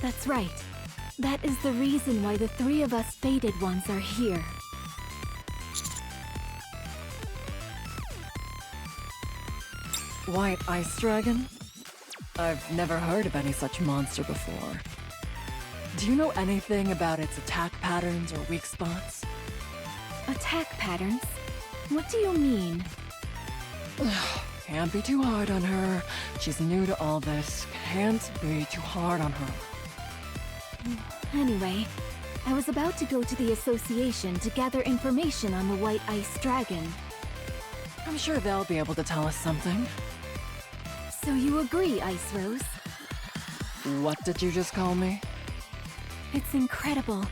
That's right. That is the reason why the three of us fated ones are here. White ice dragon? I've never heard of any such monster before. Do you know anything about its attack patterns or weak spots? Attack patterns? What do you mean? Can't be too hard on her. She's new to all this. Can't be too hard on her. Anyway, I was about to go to the association to gather information on the White Ice Dragon. I'm sure they'll be able to tell us something. So you agree, Ice Rose? What did you just call me? It's incredible.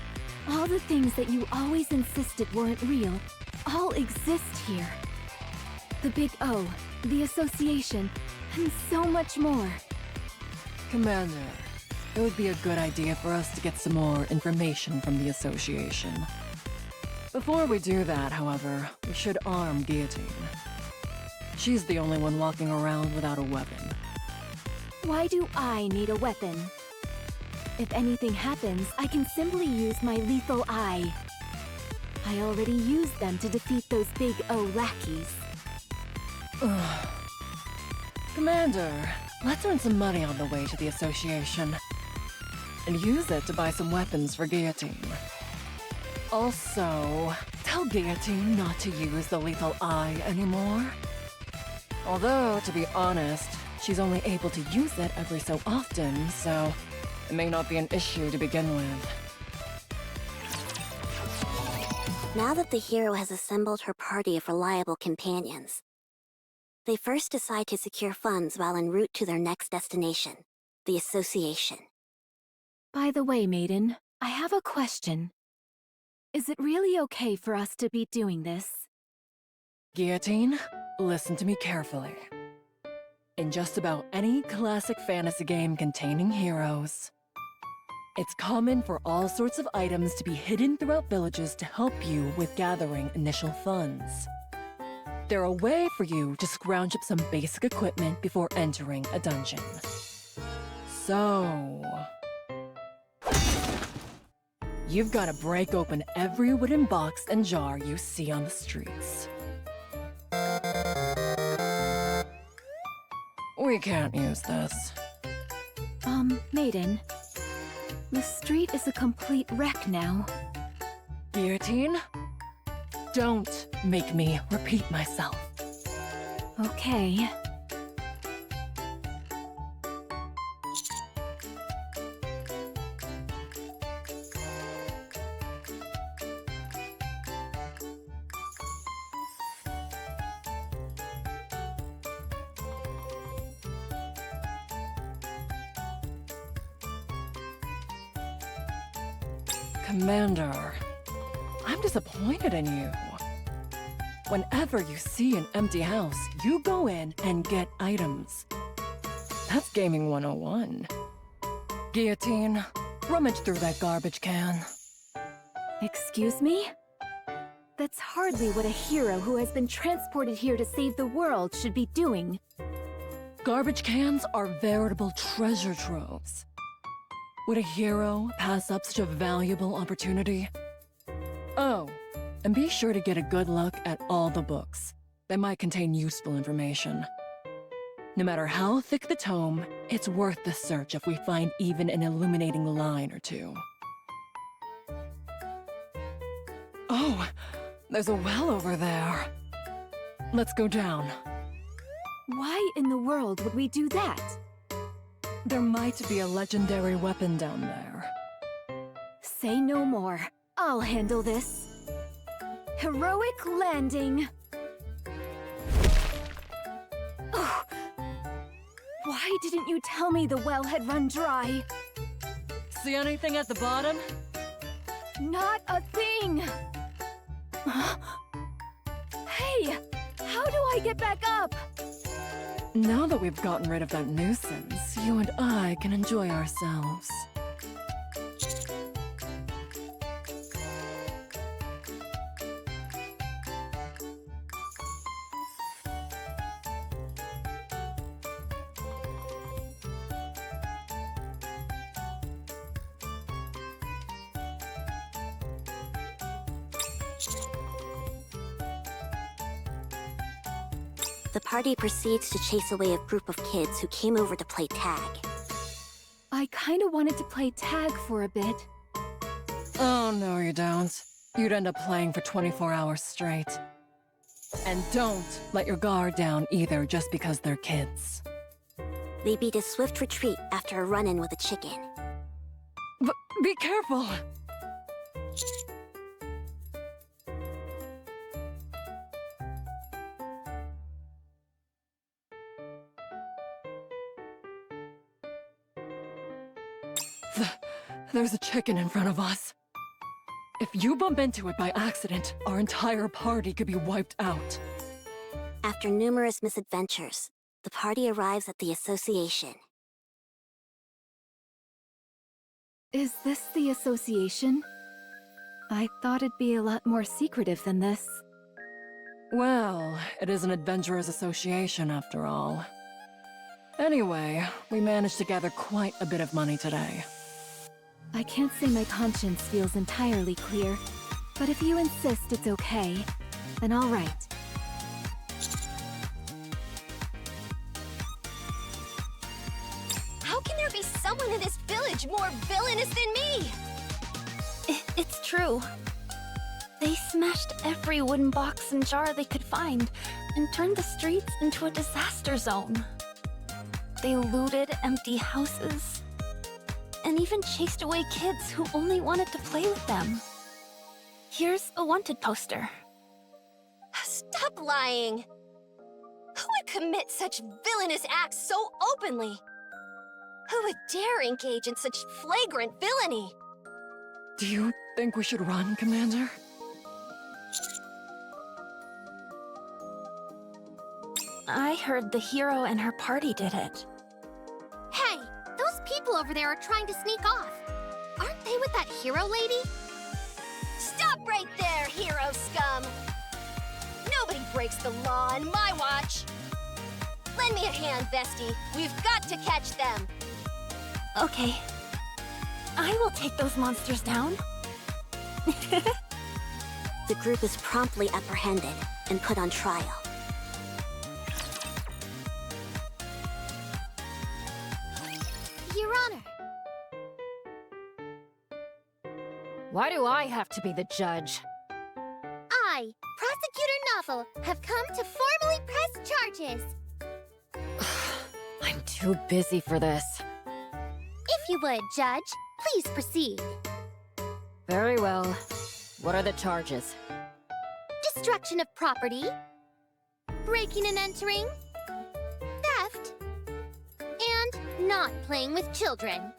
All the things that you always insisted weren't real, all exist here. The Big O, the association, and so much more. Commander, it would be a good idea for us to get some more information from the association. Before we do that, however, we should arm Guillotine. She's the only one walking around without a weapon. Why do I need a weapon? If anything happens, I can simply use my lethal eye. I already used them to defeat those Big O lackeys. Commander, let's earn some money on the way to the association. And use it to buy some weapons for Guillotine. Also, tell Guillotine not to use the lethal eye anymore. Although, to be honest, she's only able to use it every so often, so it may not be an issue to begin with. Now that the hero has assembled her party of reliable companions, they first decide to secure funds while en route to their next destination, the association. By the way, Maiden, I have a question. Is it really okay for us to be doing this? Guillotine, listen to me carefully. In just about any classic fantasy game containing heroes, it's common for all sorts of items to be hidden throughout villages to help you with gathering initial funds. They're a way for you to scrounge up some basic equipment before entering a dungeon. So, you've got to break open every wooden box and jar you see on the streets. We can't use this. Maiden, the street is a complete wreck now. Guillotine? Don't make me repeat myself. Okay. Commander, I'm disappointed in you. Whenever you see an empty house, you go in and get items. That's Gaming 101. Guillotine, rummage through that garbage can. Excuse me? That's hardly what a hero who has been transported here to save the world should be doing. Garbage cans are veritable treasure troves. Would a hero pass up such a valuable opportunity? Oh, and be sure to get a good look at all the books. They might contain useful information. No matter how thick the tome, it's worth the search if we find even an illuminating line or two. Oh, there's a well over there. Let's go down. Why in the world would we do that? There might be a legendary weapon down there. Say no more. I'll handle this. Heroic landing! Oh. Why didn't you tell me the well had run dry? See anything at the bottom? Not a thing! Hey! How do I get back up? Now that we've gotten rid of that nuisance, you and I can enjoy ourselves. The party proceeds to chase away a group of kids who came over to play tag. I kinda wanted to play tag for a bit. Oh, no you don't. You'd end up playing for 24 hours straight. And don't let your guard down either just because they're kids. They beat a swift retreat after a run-in with a chicken. Be careful! There's a chicken in front of us. If you bump into it by accident, our entire party could be wiped out. After numerous misadventures, the party arrives at the association. Is this the association? I thought it'd be a lot more secretive than this. Well, it is an adventurers association after all. Anyway, we managed to gather quite a bit of money today. I can't say my conscience feels entirely clear, but if you insist it's okay, then all right. How can there be someone in this village more villainous than me? It's true. They smashed every wooden box and jar they could find and turned the streets into a disaster zone. They looted empty houses and even chased away kids who only wanted to play with them. Here's a wanted poster. Stop lying! Who would commit such villainous acts so openly? Who would dare engage in such flagrant villainy? Do you think we should run, Commander? I heard the hero and her party did it. Hey, those people over there are trying to sneak off. Aren't they with that hero lady? Stop right there, hero scum! Nobody breaks the law on my watch! Lend me a hand, Vesty. We've got to catch them! Okay. I will take those monsters down. The group is promptly apprehended and put on trial. Your Honor. Why do I have to be the judge? I, Prosecutor Novel, have come to formally press charges. I'm too busy for this. If you would, Judge, please proceed. Very well. What are the charges? Destruction of property, breaking and entering, theft, and not playing with children.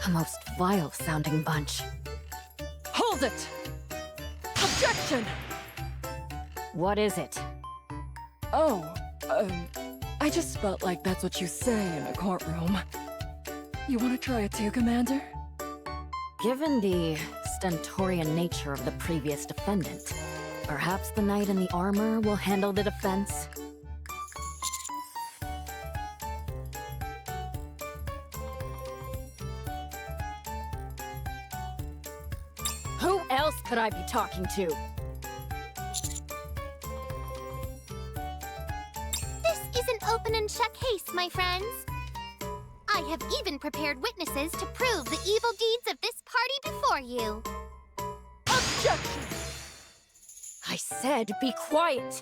A most vile-sounding bunch. Hold it! Objection! What is it? Oh, I just felt like that's what you say in a courtroom. You want to try it too, Commander? Given the stentorian nature of the previous defendant, perhaps the knight in the armor will handle the defense? Who else could I be talking to? This is an open and shut case, my friends. I have even prepared witnesses to prove the evil deeds of this party before you. Objection! I said be quiet!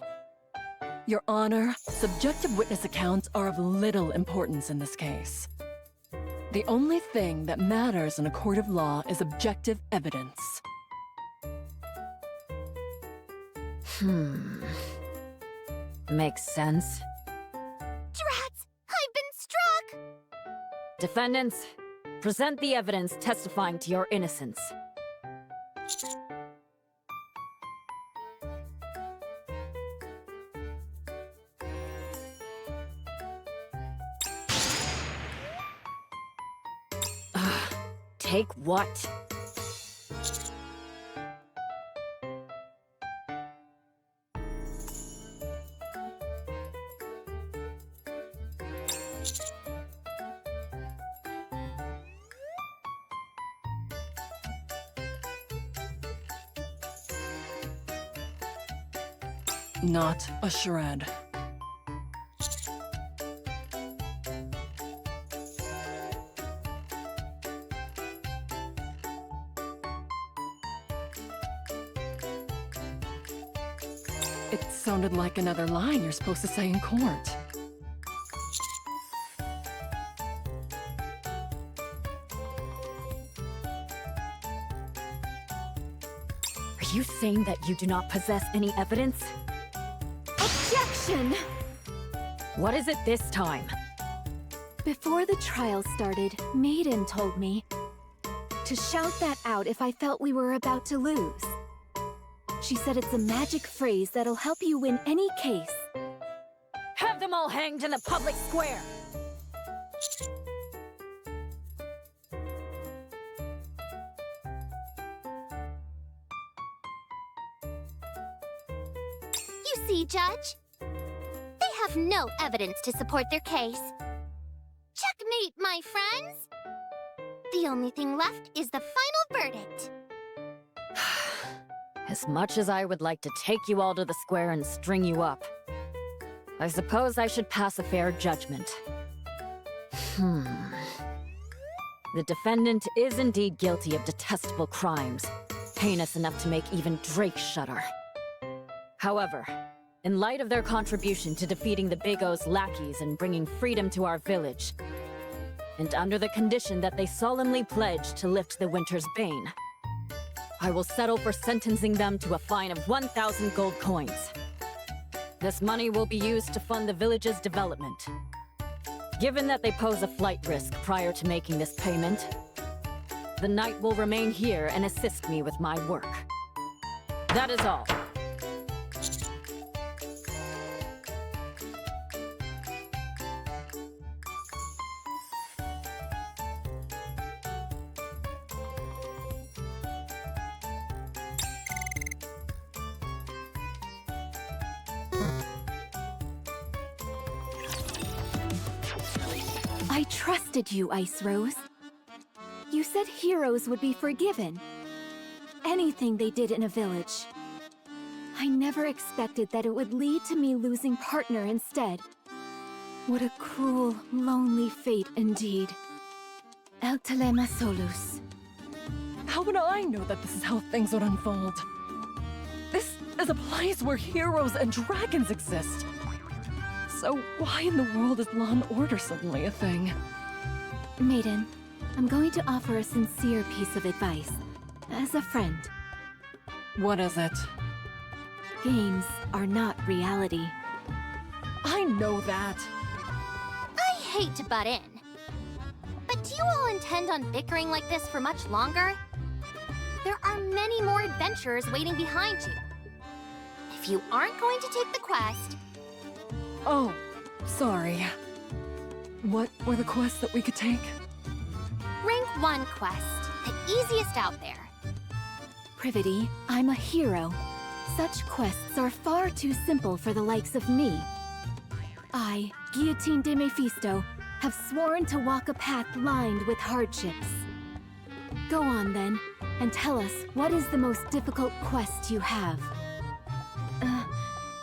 Your Honor, subjective witness accounts are of little importance in this case. The only thing that matters in a court of law is objective evidence. Makes sense. Drats! I've been struck! Defendants, present the evidence testifying to your innocence. Take what? Not a shred. It sounded like another line you're supposed to say in court. Are you saying that you do not possess any evidence? Objection! What is it this time? Before the trial started, Maiden told me to shout that out if I felt we were about to lose. She said it's a magic phrase that'll help you win any case. Have them all hanged in the public square! You see, Judge? They have no evidence to support their case. Checkmate, my friends! The only thing left is the final verdict. As much as I would like to take you all to the square and string you up, I suppose I should pass a fair judgment. The defendant is indeed guilty of detestable crimes, heinous enough to make even Drake shudder. However, in light of their contribution to defeating the Big O's lackeys and bringing freedom to our village, and under the condition that they solemnly pledge to lift the winter's bane, I will settle for sentencing them to a fine of 1,000 gold coins. This money will be used to fund the village's development. Given that they pose a flight risk prior to making this payment, the knight will remain here and assist me with my work. That is all. I trusted you, Ice Rose. You said heroes would be forgiven. Anything they did in a village. I never expected that it would lead to me losing partner instead. What a cruel, lonely fate indeed. El telema solus. How would I know that this is how things would unfold? This is a place where heroes and dragons exist. So why in the world is law and order suddenly a thing? Maiden, I'm going to offer a sincere piece of advice. As a friend. What is it? Games are not reality. I know that. I hate to butt in. But do you all intend on bickering like this for much longer? There are many more adventurers waiting behind you. If you aren't going to take the quest... Oh, sorry. What were the quests that we could take? Rank 1 quest, the easiest out there. Privity, I'm a hero. Such quests are far too simple for the likes of me. I, Guillotine de Mephisto, have sworn to walk a path lined with hardships. Go on then, and tell us what is the most difficult quest you have.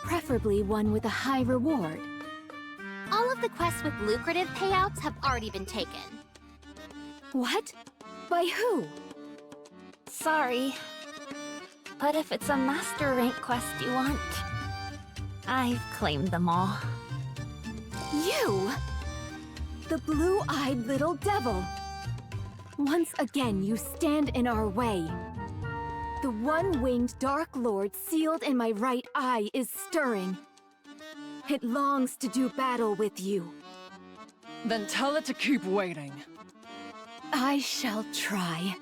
Preferably one with a high reward. All of the quests with lucrative payouts have already been taken. What? By who? Sorry. But if it's a master rank quest you want, I've claimed them all. You! The blue-eyed little devil! Once again, you stand in our way. The one-winged Dark Lord sealed in my right eye is stirring. It longs to do battle with you. Then tell it to keep waiting. I shall try.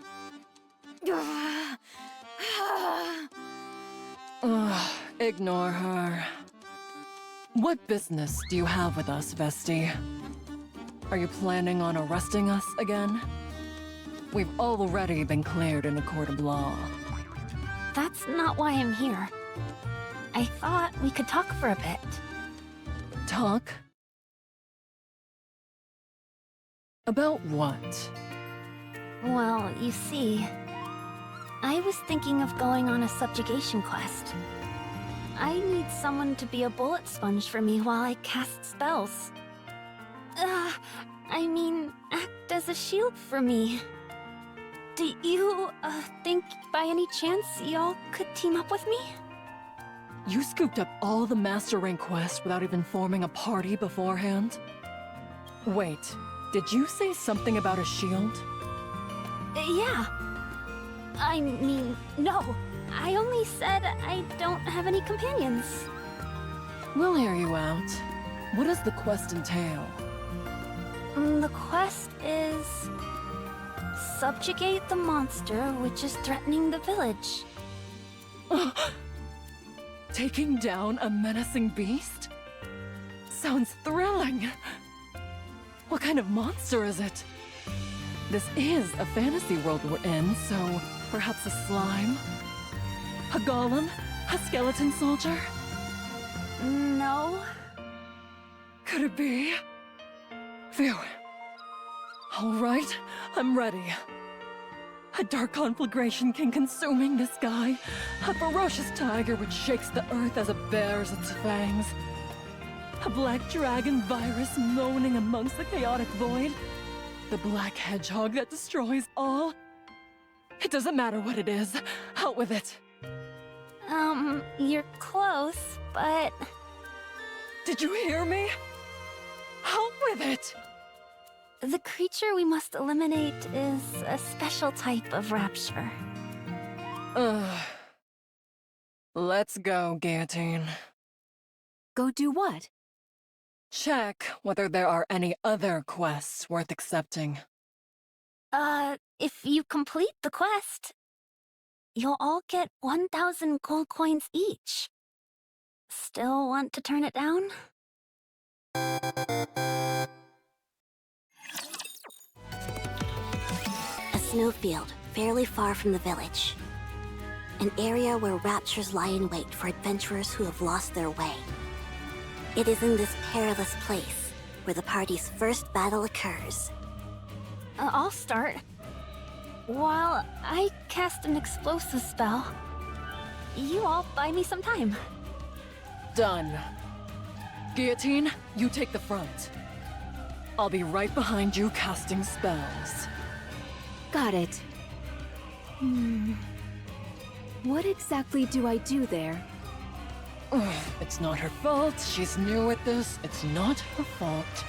Ugh, ignore her. What business do you have with us, Vesti? Are you planning on arresting us again? We've already been cleared in a court of law. That's not why I'm here. I thought we could talk for a bit. Talk? About what? Well, you see, I was thinking of going on a subjugation quest. I need someone to be a bullet sponge for me while I cast spells. I mean, act as a shield for me. Do you, think by any chance y'all could team up with me? You scooped up all the Master Rank quests without even forming a party beforehand? Wait, did you say something about a shield? Yeah. I mean, no. I only said I don't have any companions. We'll hear you out. What does the quest entail? The quest is... subjugate the monster which is threatening the village. Taking down a menacing beast? Sounds thrilling! What kind of monster is it? This is a fantasy world we're in, so perhaps a slime? A golem? A skeleton soldier? No. Could it be? Phew. Alright, I'm ready. A dark conflagration king consuming the sky. A ferocious tiger which shakes the earth as it bares its fangs. A black dragon virus moaning amongst the chaotic void. The black hedgehog that destroys all. It doesn't matter what it is. Out with it. You're close, but... Did you hear me? Out with it! the creature we must eliminate is a special type of rapture. Let's go, Guillotine. Go do what? Check whether there are any other quests worth accepting. If you complete the quest, you'll all get 1,000 gold coins each. Still want to turn it down? A snowfield, fairly far from the village. An area where raptures lie in wait for adventurers who have lost their way. It is in this perilous place where the party's first battle occurs. I'll start. While I cast an explosive spell, you all buy me some time. Done. Guillotine, you take the front. I'll be right behind you casting spells. Got it. What exactly do I do there? It's not her fault. She's new at this. It's not her fault.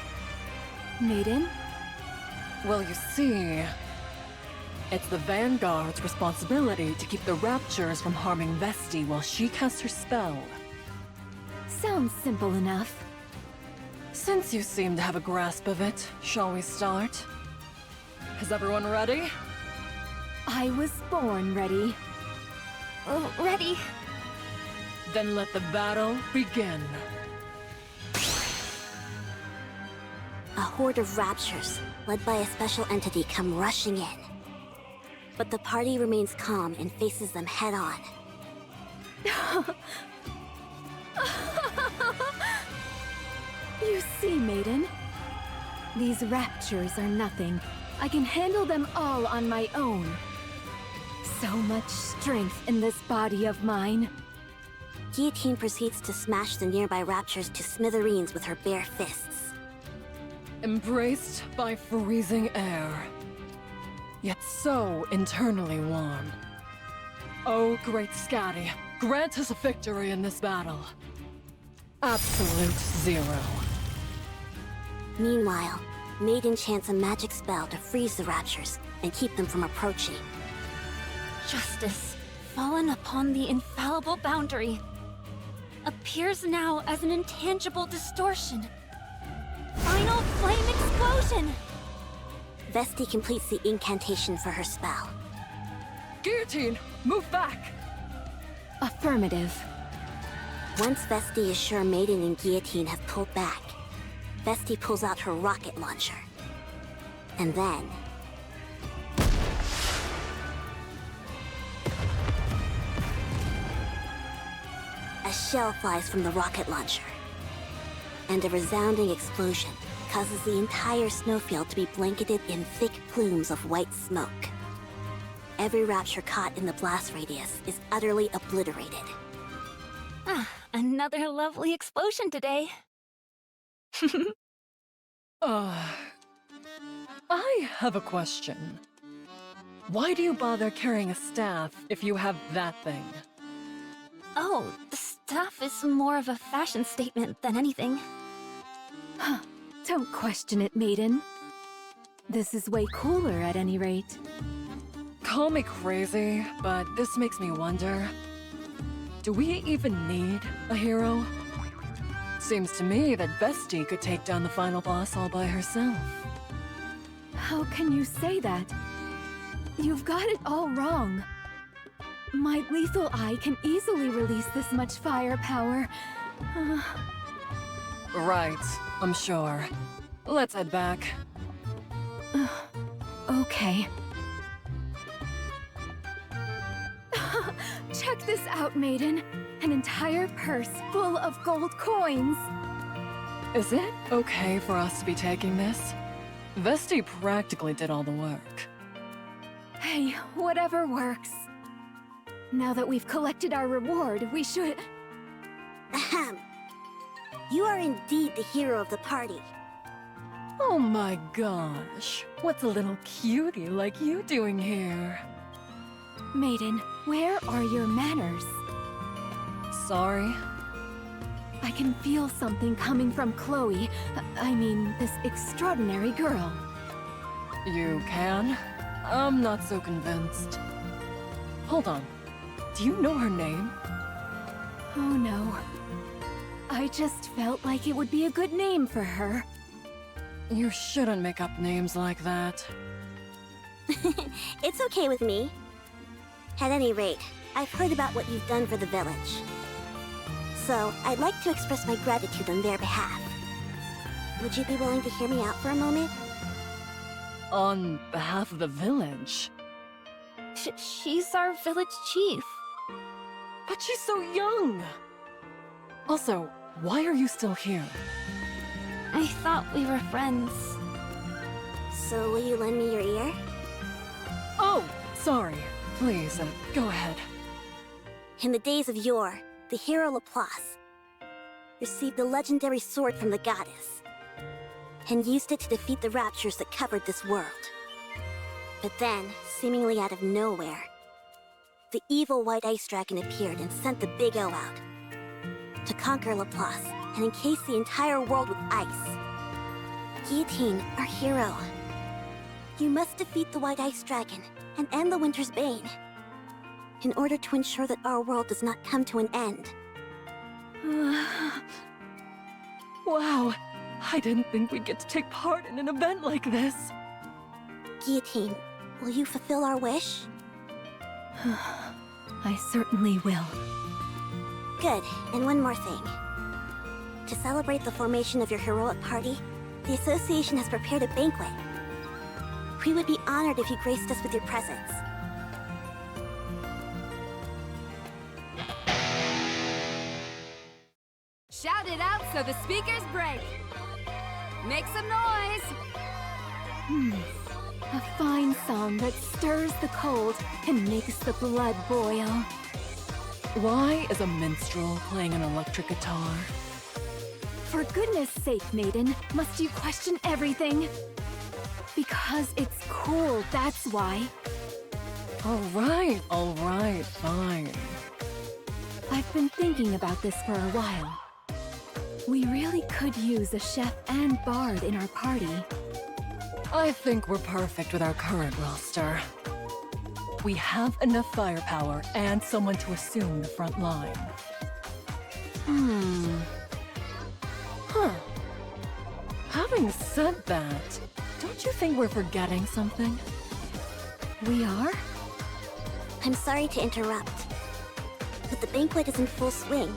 Maiden? Well, you see... it's the Vanguard's responsibility to keep the Raptures from harming Vesti while she casts her spell. Sounds simple enough. Since you seem to have a grasp of it, shall we start? Is everyone ready? I was born ready. Ready. Then let the battle begin. A horde of raptures, led by a special entity, come rushing in. But the party remains calm and faces them head-on. You see, Maiden? These raptures are nothing. I can handle them all on my own. So much strength in this body of mine. Guillotine proceeds to smash the nearby raptures to smithereens with her bare fists. Embraced by freezing air, yet so internally warm. Oh, great Scatty, grant us a victory in this battle. Absolute zero. Meanwhile, Maiden chants a magic spell to freeze the raptures and keep them from approaching. Justice, fallen upon the infallible boundary, appears now as an intangible distortion. Final flame explosion! Vesti completes the incantation for her spell. Guillotine, move back! Affirmative. Once Vesti is sure Maiden and Guillotine have pulled back, Vesti pulls out her rocket launcher. And then... a shell flies from the rocket launcher. And a resounding explosion causes the entire snowfield to be blanketed in thick plumes of white smoke. Every rapture caught in the blast radius is utterly obliterated. Another lovely explosion today. I have a question. Why do you bother carrying a staff if you have that thing? Oh, the staff is more of a fashion statement than anything. Don't question it, maiden. This is way cooler at any rate. Call me crazy, but this makes me wonder. Do we even need a hero? Seems to me that Vesti could take down the final boss all by herself. How can you say that? You've got it all wrong. My lethal eye can easily release this much firepower. Right, I'm sure. Let's head back. Okay. Check this out, maiden. An entire purse full of gold coins. Is it okay for us to be taking this? Vesti practically did all the work. Hey, whatever works. Now that we've collected our reward, we should... Ahem. You are indeed the hero of the party. Oh my gosh, what's a little cutie like you doing here? Maiden, where are your manners? Sorry. I can feel something coming from Chloe. I mean, this extraordinary girl. You can? I'm not so convinced. Hold on. Do you know her name? Oh no. I just felt like it would be a good name for her. You shouldn't make up names like that. It's okay with me. At any rate, I've heard about what you've done for the village. So, I'd like to express my gratitude on their behalf. Would you be willing to hear me out for a moment? On behalf of the village? She's our village chief. But she's so young! Also, why are you still here? I thought we were friends. So will you lend me your ear? Oh, sorry. Please, go ahead. In the days of yore, the hero Laplace received the legendary sword from the goddess, and used it to defeat the raptures that covered this world. But then, seemingly out of nowhere, the evil White Ice Dragon appeared and sent the Big O out to conquer Laplace and encase the entire world with ice. Guillotine, our hero. You must defeat the White Ice Dragon and end the Winter's Bane in order to ensure that our world does not come to an end. Wow, I didn't think we'd get to take part in an event like this. Guillotine, will you fulfill our wish? I certainly will. Good, and one more thing. To celebrate the formation of your heroic party, the association has prepared a banquet. We would be honored if you graced us with your presence. Shout it out so the speakers break. Make some noise. A fine song that stirs the cold and makes the blood boil. Why is a minstrel playing an electric guitar? For goodness sake, maiden, must you question everything? Because it's cool, that's why. All right, fine. I've been thinking about this for a while. We really could use a chef and bard in our party. I think we're perfect with our current roster. We have enough firepower and someone to assume the front line. Having said that, don't you think we're forgetting something? We are? I'm sorry to interrupt, but the banquet is in full swing.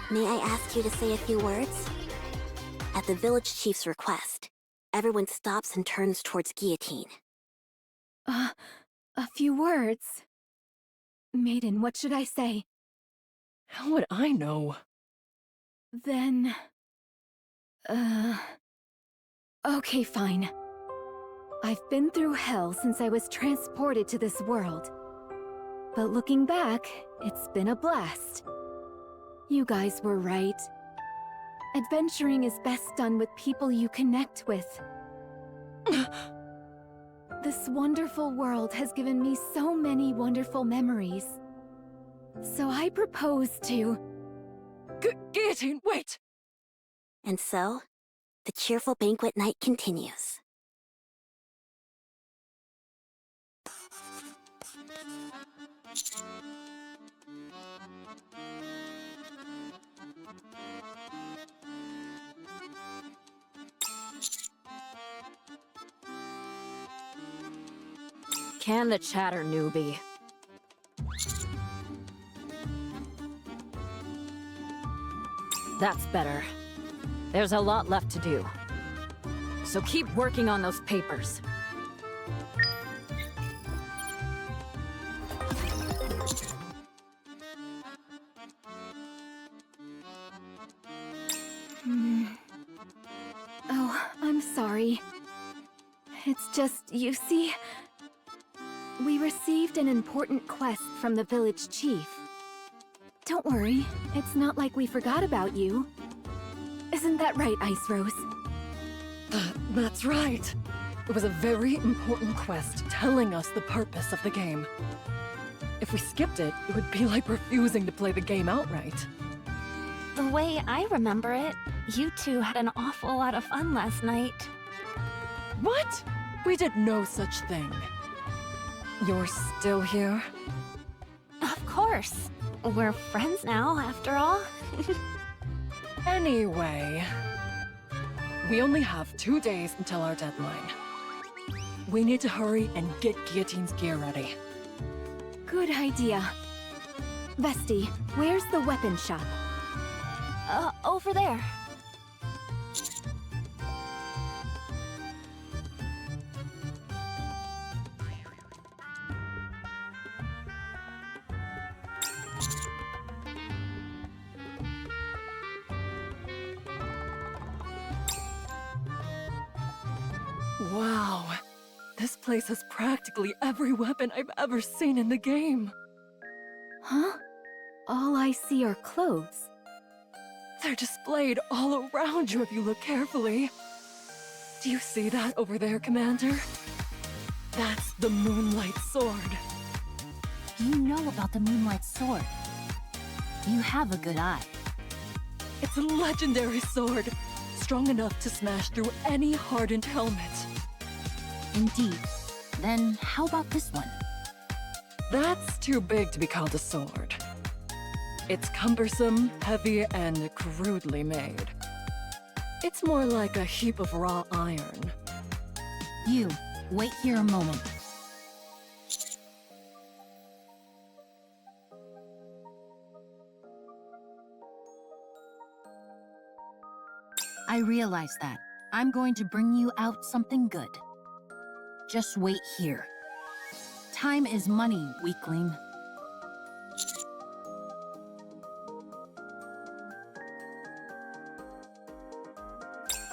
May I ask you to say a few words? At the village chief's request, everyone stops and turns towards Guillotine. A few words. Maiden, what should I say? How would I know? Then... Okay, fine. I've been through hell since I was transported to this world. But looking back, it's been a blast. You guys were right. Adventuring is best done with people you connect with. This wonderful world has given me so many wonderful memories. So I propose to... Guillotine, wait! And so, the cheerful banquet night continues. Can the chatter, newbie. That's better. There's a lot left to do. So keep working on those papers. Oh, I'm sorry. It's just, you see... We received an important quest from the village chief. Don't worry, it's not like we forgot about you. Isn't that right, Ice Rose? That's right. It was a very important quest telling us the purpose of the game. If we skipped it, it would be like refusing to play the game outright. The way I remember it, you two had an awful lot of fun last night. What? We did no such thing. You're still here? Of course. We're friends now, after all. Anyway, we only have 2 days until our deadline. We need to hurry and get Guillotine's gear ready. Good idea. Vesti, where's the weapon shop? Over there. Wow, this place has practically every weapon I've ever seen in the game. Huh? All I see are clothes. They're displayed all around you if you look carefully. Do you see that over there, Commander? That's the Moonlight Sword. You know about the Moonlight Sword. You have a good eye. It's a legendary sword, strong enough to smash through any hardened helmet. Indeed. Then how about this one? That's too big to be called a sword. It's cumbersome, heavy, and crudely made. It's more like a heap of raw iron. You, wait here a moment. I realize that. I'm going to bring you out something good. Just wait here. Time is money, weakling.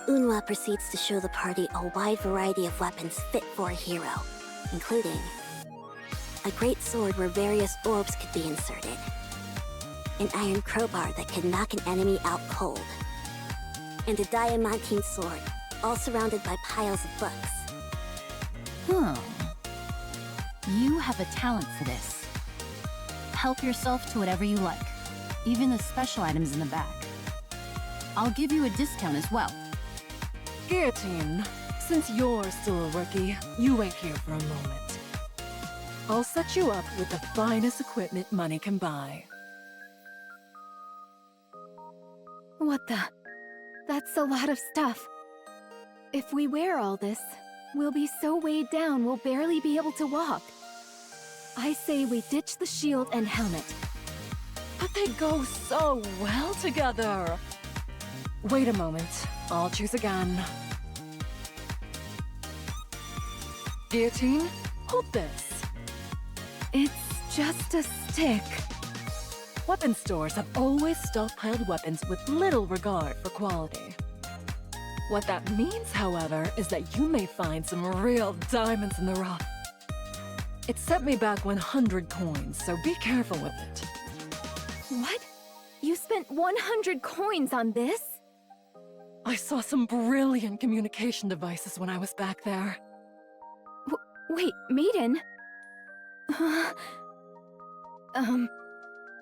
Unwa proceeds to show the party a wide variety of weapons fit for a hero, including a great sword where various orbs could be inserted, an iron crowbar that could knock an enemy out cold, and a diamantine sword, all surrounded by piles of books. You have a talent for this. Help yourself to whatever you like, even the special items in the back. I'll give you a discount as well. Guillotine, since you're still a rookie, you wait here for a moment. I'll set you up with the finest equipment money can buy. What the? That's a lot of stuff. If we wear all this, we'll be so weighed down we'll barely be able to walk. I say we ditch the shield and helmet. But they go so well together. Wait a moment. I'll choose again. Guillotine, hold this. It's just a stick. Weapon stores have always stockpiled weapons with little regard for quality. What that means, however, is that you may find some real diamonds in the rough. It set me back 100 coins, so be careful with it. What? You spent 100 coins on this? I saw some brilliant communication devices when I was back there. Wait, Maiden?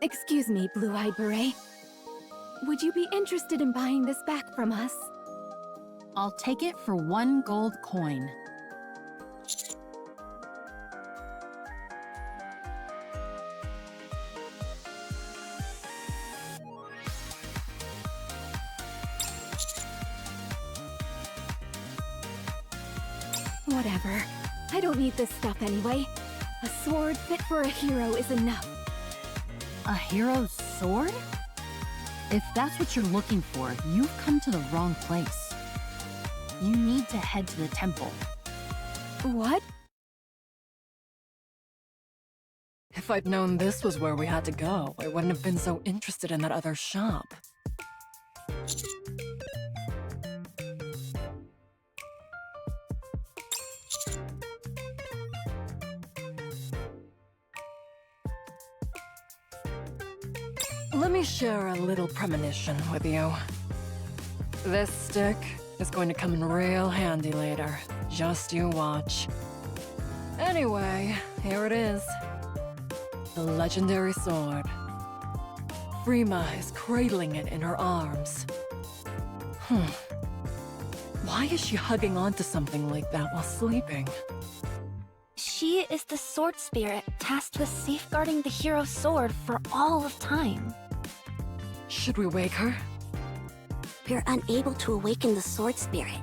Excuse me, Blue-Eyed Beret. Would you be interested in buying this back from us? I'll take it for 1 gold coin. Whatever. I don't need this stuff anyway. A sword fit for a hero is enough. A hero's sword? If that's what you're looking for, you've come to the wrong place. You need to head to the temple. What? If I'd known this was where we had to go, I wouldn't have been so interested in that other shop. Let me share a little premonition with you. This stick is going to come in real handy later. Just you watch. Anyway, here it is. The legendary sword. Frima is cradling it in her arms. Why is she hugging onto something like that while sleeping? She is the sword spirit tasked with safeguarding the hero's sword for all of time. Should we wake her? We're unable to awaken the sword spirit.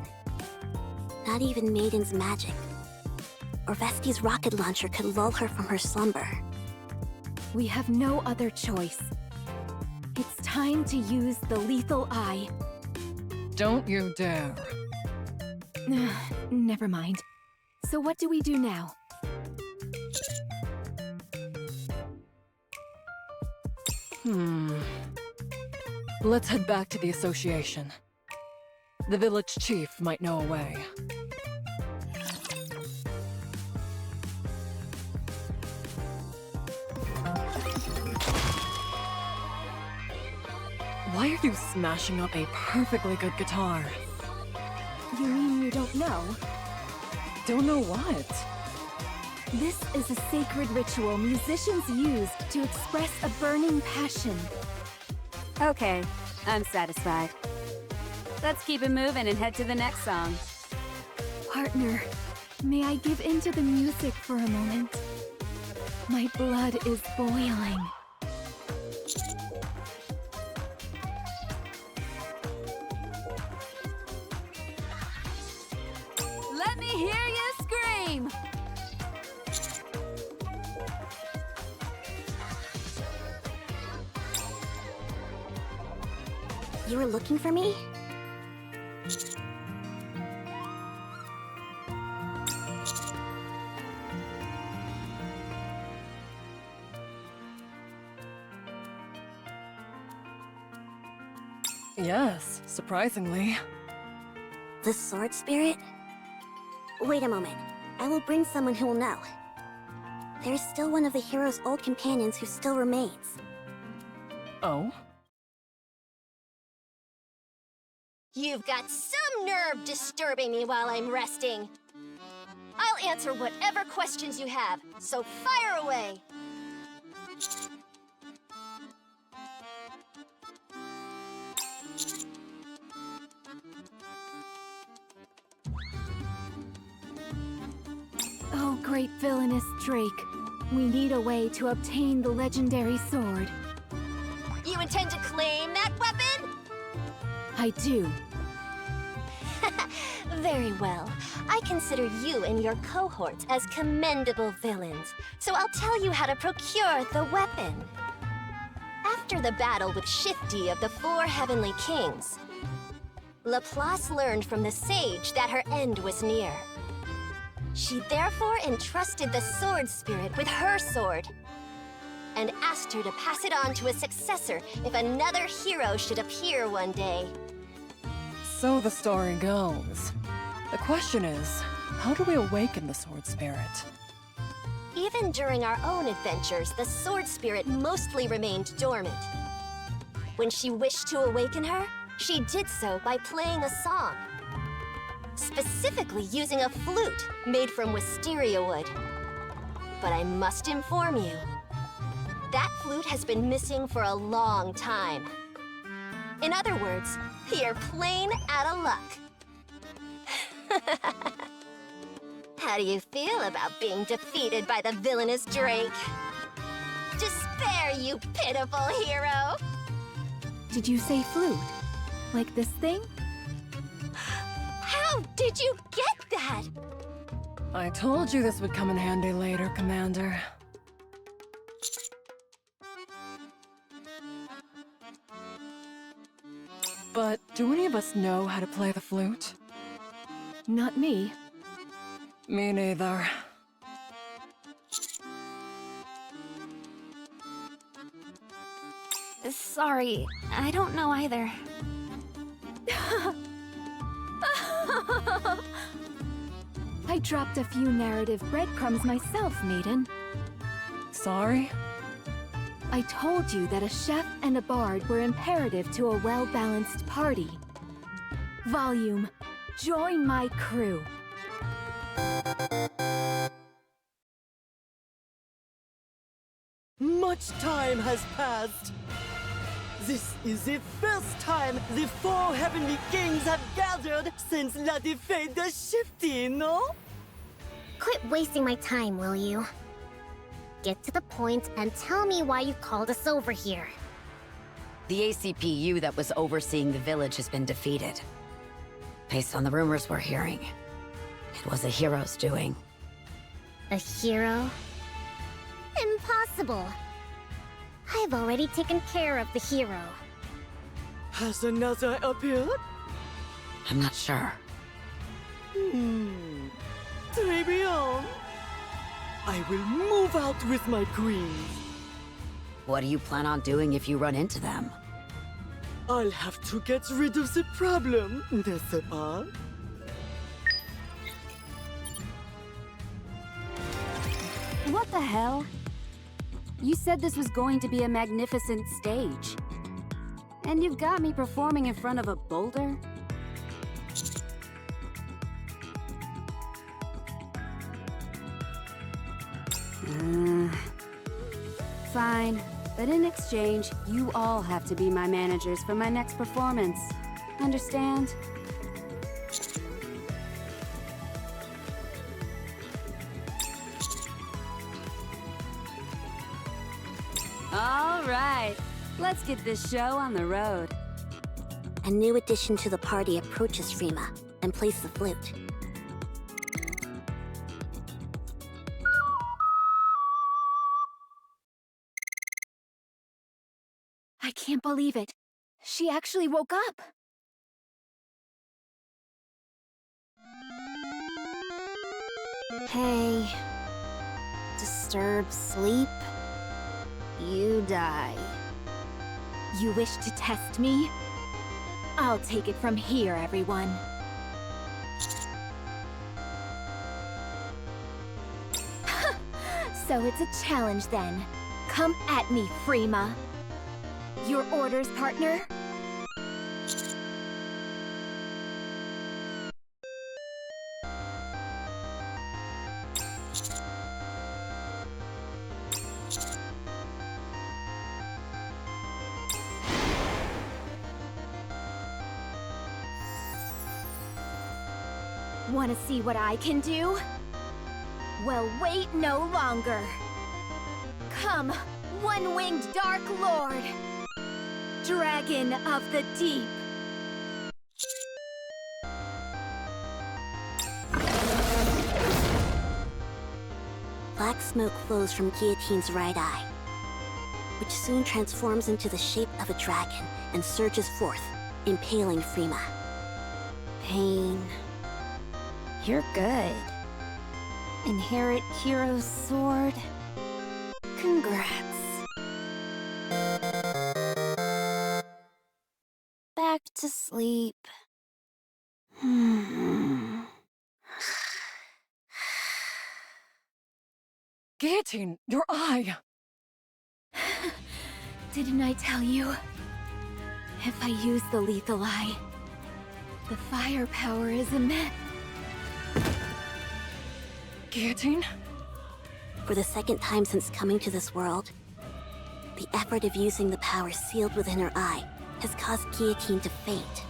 Not even Maiden's magic. Or Vesti's rocket launcher could lull her from her slumber. We have no other choice. It's time to use the lethal eye. Don't you dare. Never mind. So what do we do now? Let's head back to the association. The village chief might know a way. Why are you smashing up a perfectly good guitar? You mean you don't know? Don't know what? This is a sacred ritual musicians used to express a burning passion. Okay, I'm satisfied. Let's keep it moving and head to the next song. Partner, may I give in to the music for a moment? My blood is boiling. Let me hear you scream! You were looking for me? Yes, surprisingly. The sword spirit? Wait a moment. I will bring someone who will know. There's still one of the hero's old companions who still remains. Oh? You've got some nerve disturbing me while I'm resting. I'll answer whatever questions you have, so fire away! Oh, great villainous Drake. We need a way to obtain the legendary sword. You intend to claim that weapon? I do. Very well. I consider you and your cohorts as commendable villains, so I'll tell you how to procure the weapon. After the battle with Shifty of the Four Heavenly Kings, Laplace learned from the sage that her end was near. She therefore entrusted the sword spirit with her sword, and asked her to pass it on to a successor if another hero should appear one day. So the story goes. The question is, how do we awaken the sword spirit? Even during our own adventures, the sword spirit mostly remained dormant. When she wished to awaken her, she did so by playing a song. Specifically using a flute made from wisteria wood. But I must inform you, that flute has been missing for a long time. In other words, you're plain out of luck. How do you feel about being defeated by the villainous Drake? Despair, you pitiful hero! Did you say flute? Like this thing? How did you get that? I told you this would come in handy later, Commander. But do any of us know how to play the flute? Not me. Me neither. Sorry, I don't know either. I dropped a few narrative breadcrumbs myself, maiden. Sorry? I told you that a chef and a bard were imperative to a well-balanced party. Volume, join my crew. Much time has passed. This is the first time the four heavenly kings have gathered since La Défaite de Shifty, no? Quit wasting my time, will you? Get to the point and tell me why you called us over here. The ACPU that was overseeing the village has been defeated. Based on the rumors we're hearing, it was a hero's doing. A hero? Impossible. I've already taken care of the hero. Has another appeared? I'm not sure. Très bien. I will move out with my queen. What do you plan on doing if you run into them? I'll have to get rid of the problem, n'est-ce pas? What the hell? You said this was going to be a magnificent stage. And you've got me performing in front of a boulder? Fine, but in exchange, you all have to be my managers for my next performance. Understand? All right, let's get this show on the road. A new addition to the party approaches Frima and plays the flute. I can't believe it. She actually woke up. Hey. Disturb sleep? You die. You wish to test me? I'll take it from here, everyone. So it's a challenge then. Come at me, Frima. Your orders, partner? Want to see what I can do? Well, wait no longer. Come, one-winged Dark Lord! Dragon of the Deep! Black smoke flows from Guillotine's right eye, which soon transforms into the shape of a dragon and surges forth, impaling Frima. Pain. You're good. Inherit hero's sword. Congrats. Back to sleep. Guillotine, your eye! Didn't I tell you? If I use the lethal eye, the firepower is immense. Guillotine? For the second time since coming to this world, the effort of using the power sealed within her eye has caused Guillotine to faint.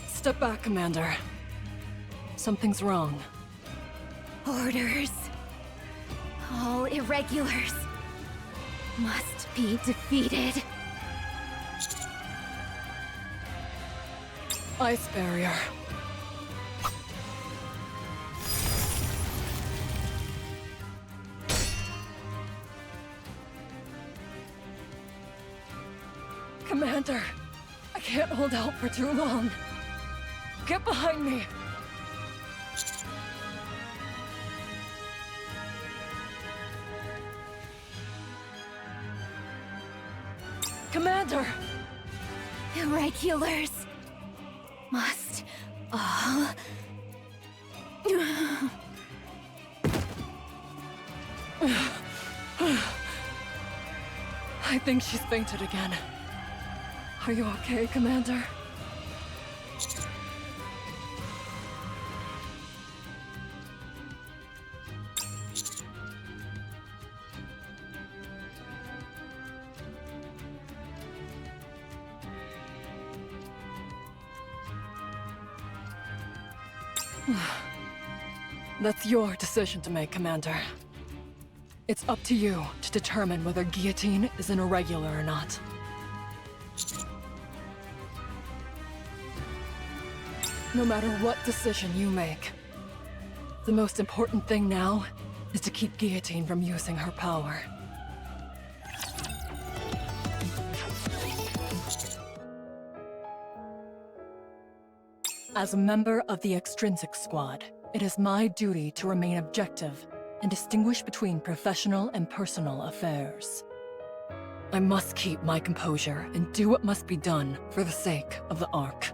Step back, Commander. Something's wrong. Orders. All irregulars must be defeated. Ice barrier. Commander, I can't hold out for too long. Get behind me! Commander! Irregulars must all... I think she's fainted again. Are you okay, Commander? That's your decision to make, Commander. It's up to you to determine whether Guillotine is an irregular or not. No matter what decision you make, the most important thing now is to keep Guillotine from using her power. As a member of the Extrinsic Squad, it is my duty to remain objective and distinguish between professional and personal affairs. I must keep my composure and do what must be done for the sake of the Ark.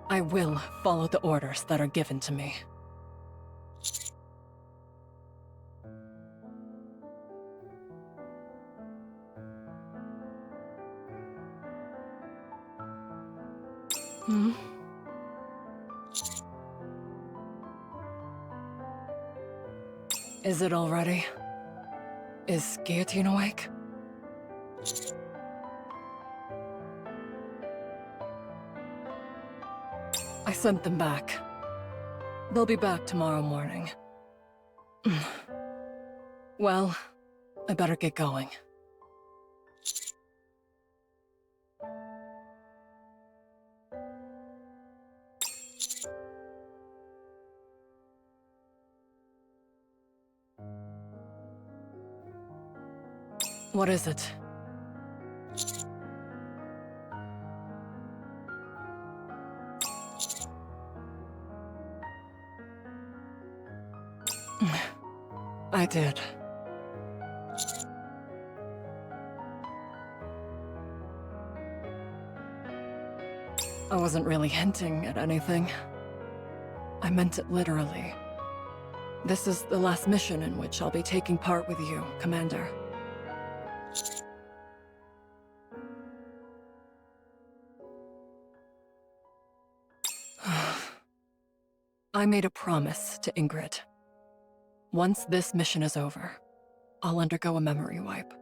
I will follow the orders that are given to me. Hmm? Is it all ready? Is Guillotine awake? I sent them back. They'll be back tomorrow morning. Well, I better get going. What is it? I did. I wasn't really hinting at anything. I meant it literally. This is the last mission in which I'll be taking part with you, Commander. I made a promise to Ingrid. Once this mission is over, I'll undergo a memory wipe.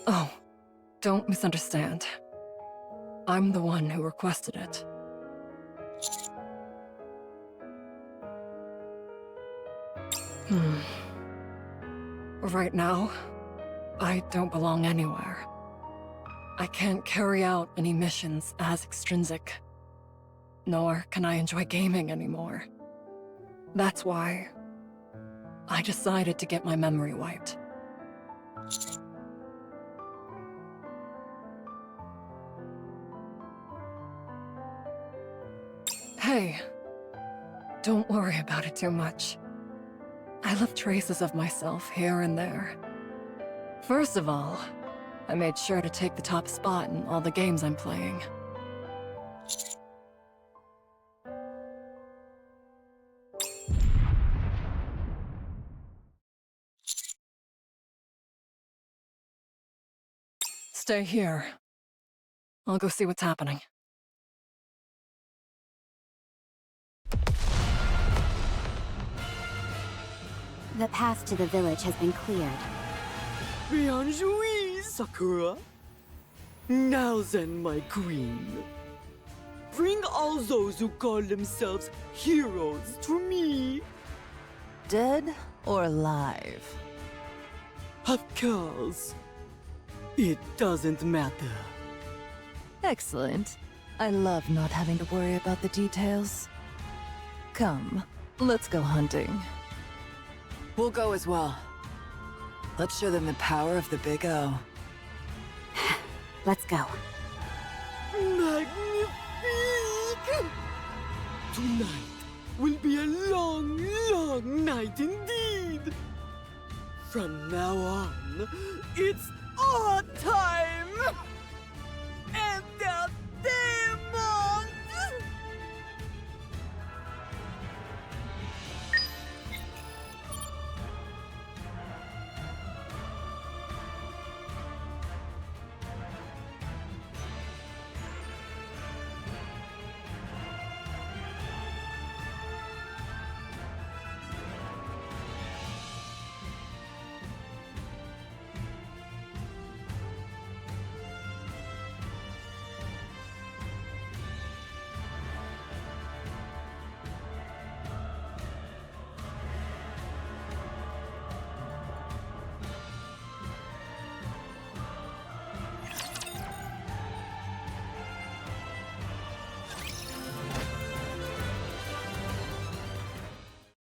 Oh, don't misunderstand. I'm the one who requested it. Right now, I don't belong anywhere. I can't carry out any missions as extrinsic, nor can I enjoy gaming anymore. That's why I decided to get my memory wiped. Hey, don't worry about it too much. I left traces of myself here and there. First of all, I made sure to take the top spot in all the games I'm playing. Stay here. I'll go see what's happening. The path to the village has been cleared. Bien joué, Sakura. Now then, my queen. Bring all those who call themselves heroes to me. Dead or alive? Of course. It doesn't matter. Excellent. I love not having to worry about the details. Come, let's go hunting. We'll go as well. Let's show them the power of the Big O. Let's go. Magnifique! Tonight will be a long, long night indeed. From now on, it's our time!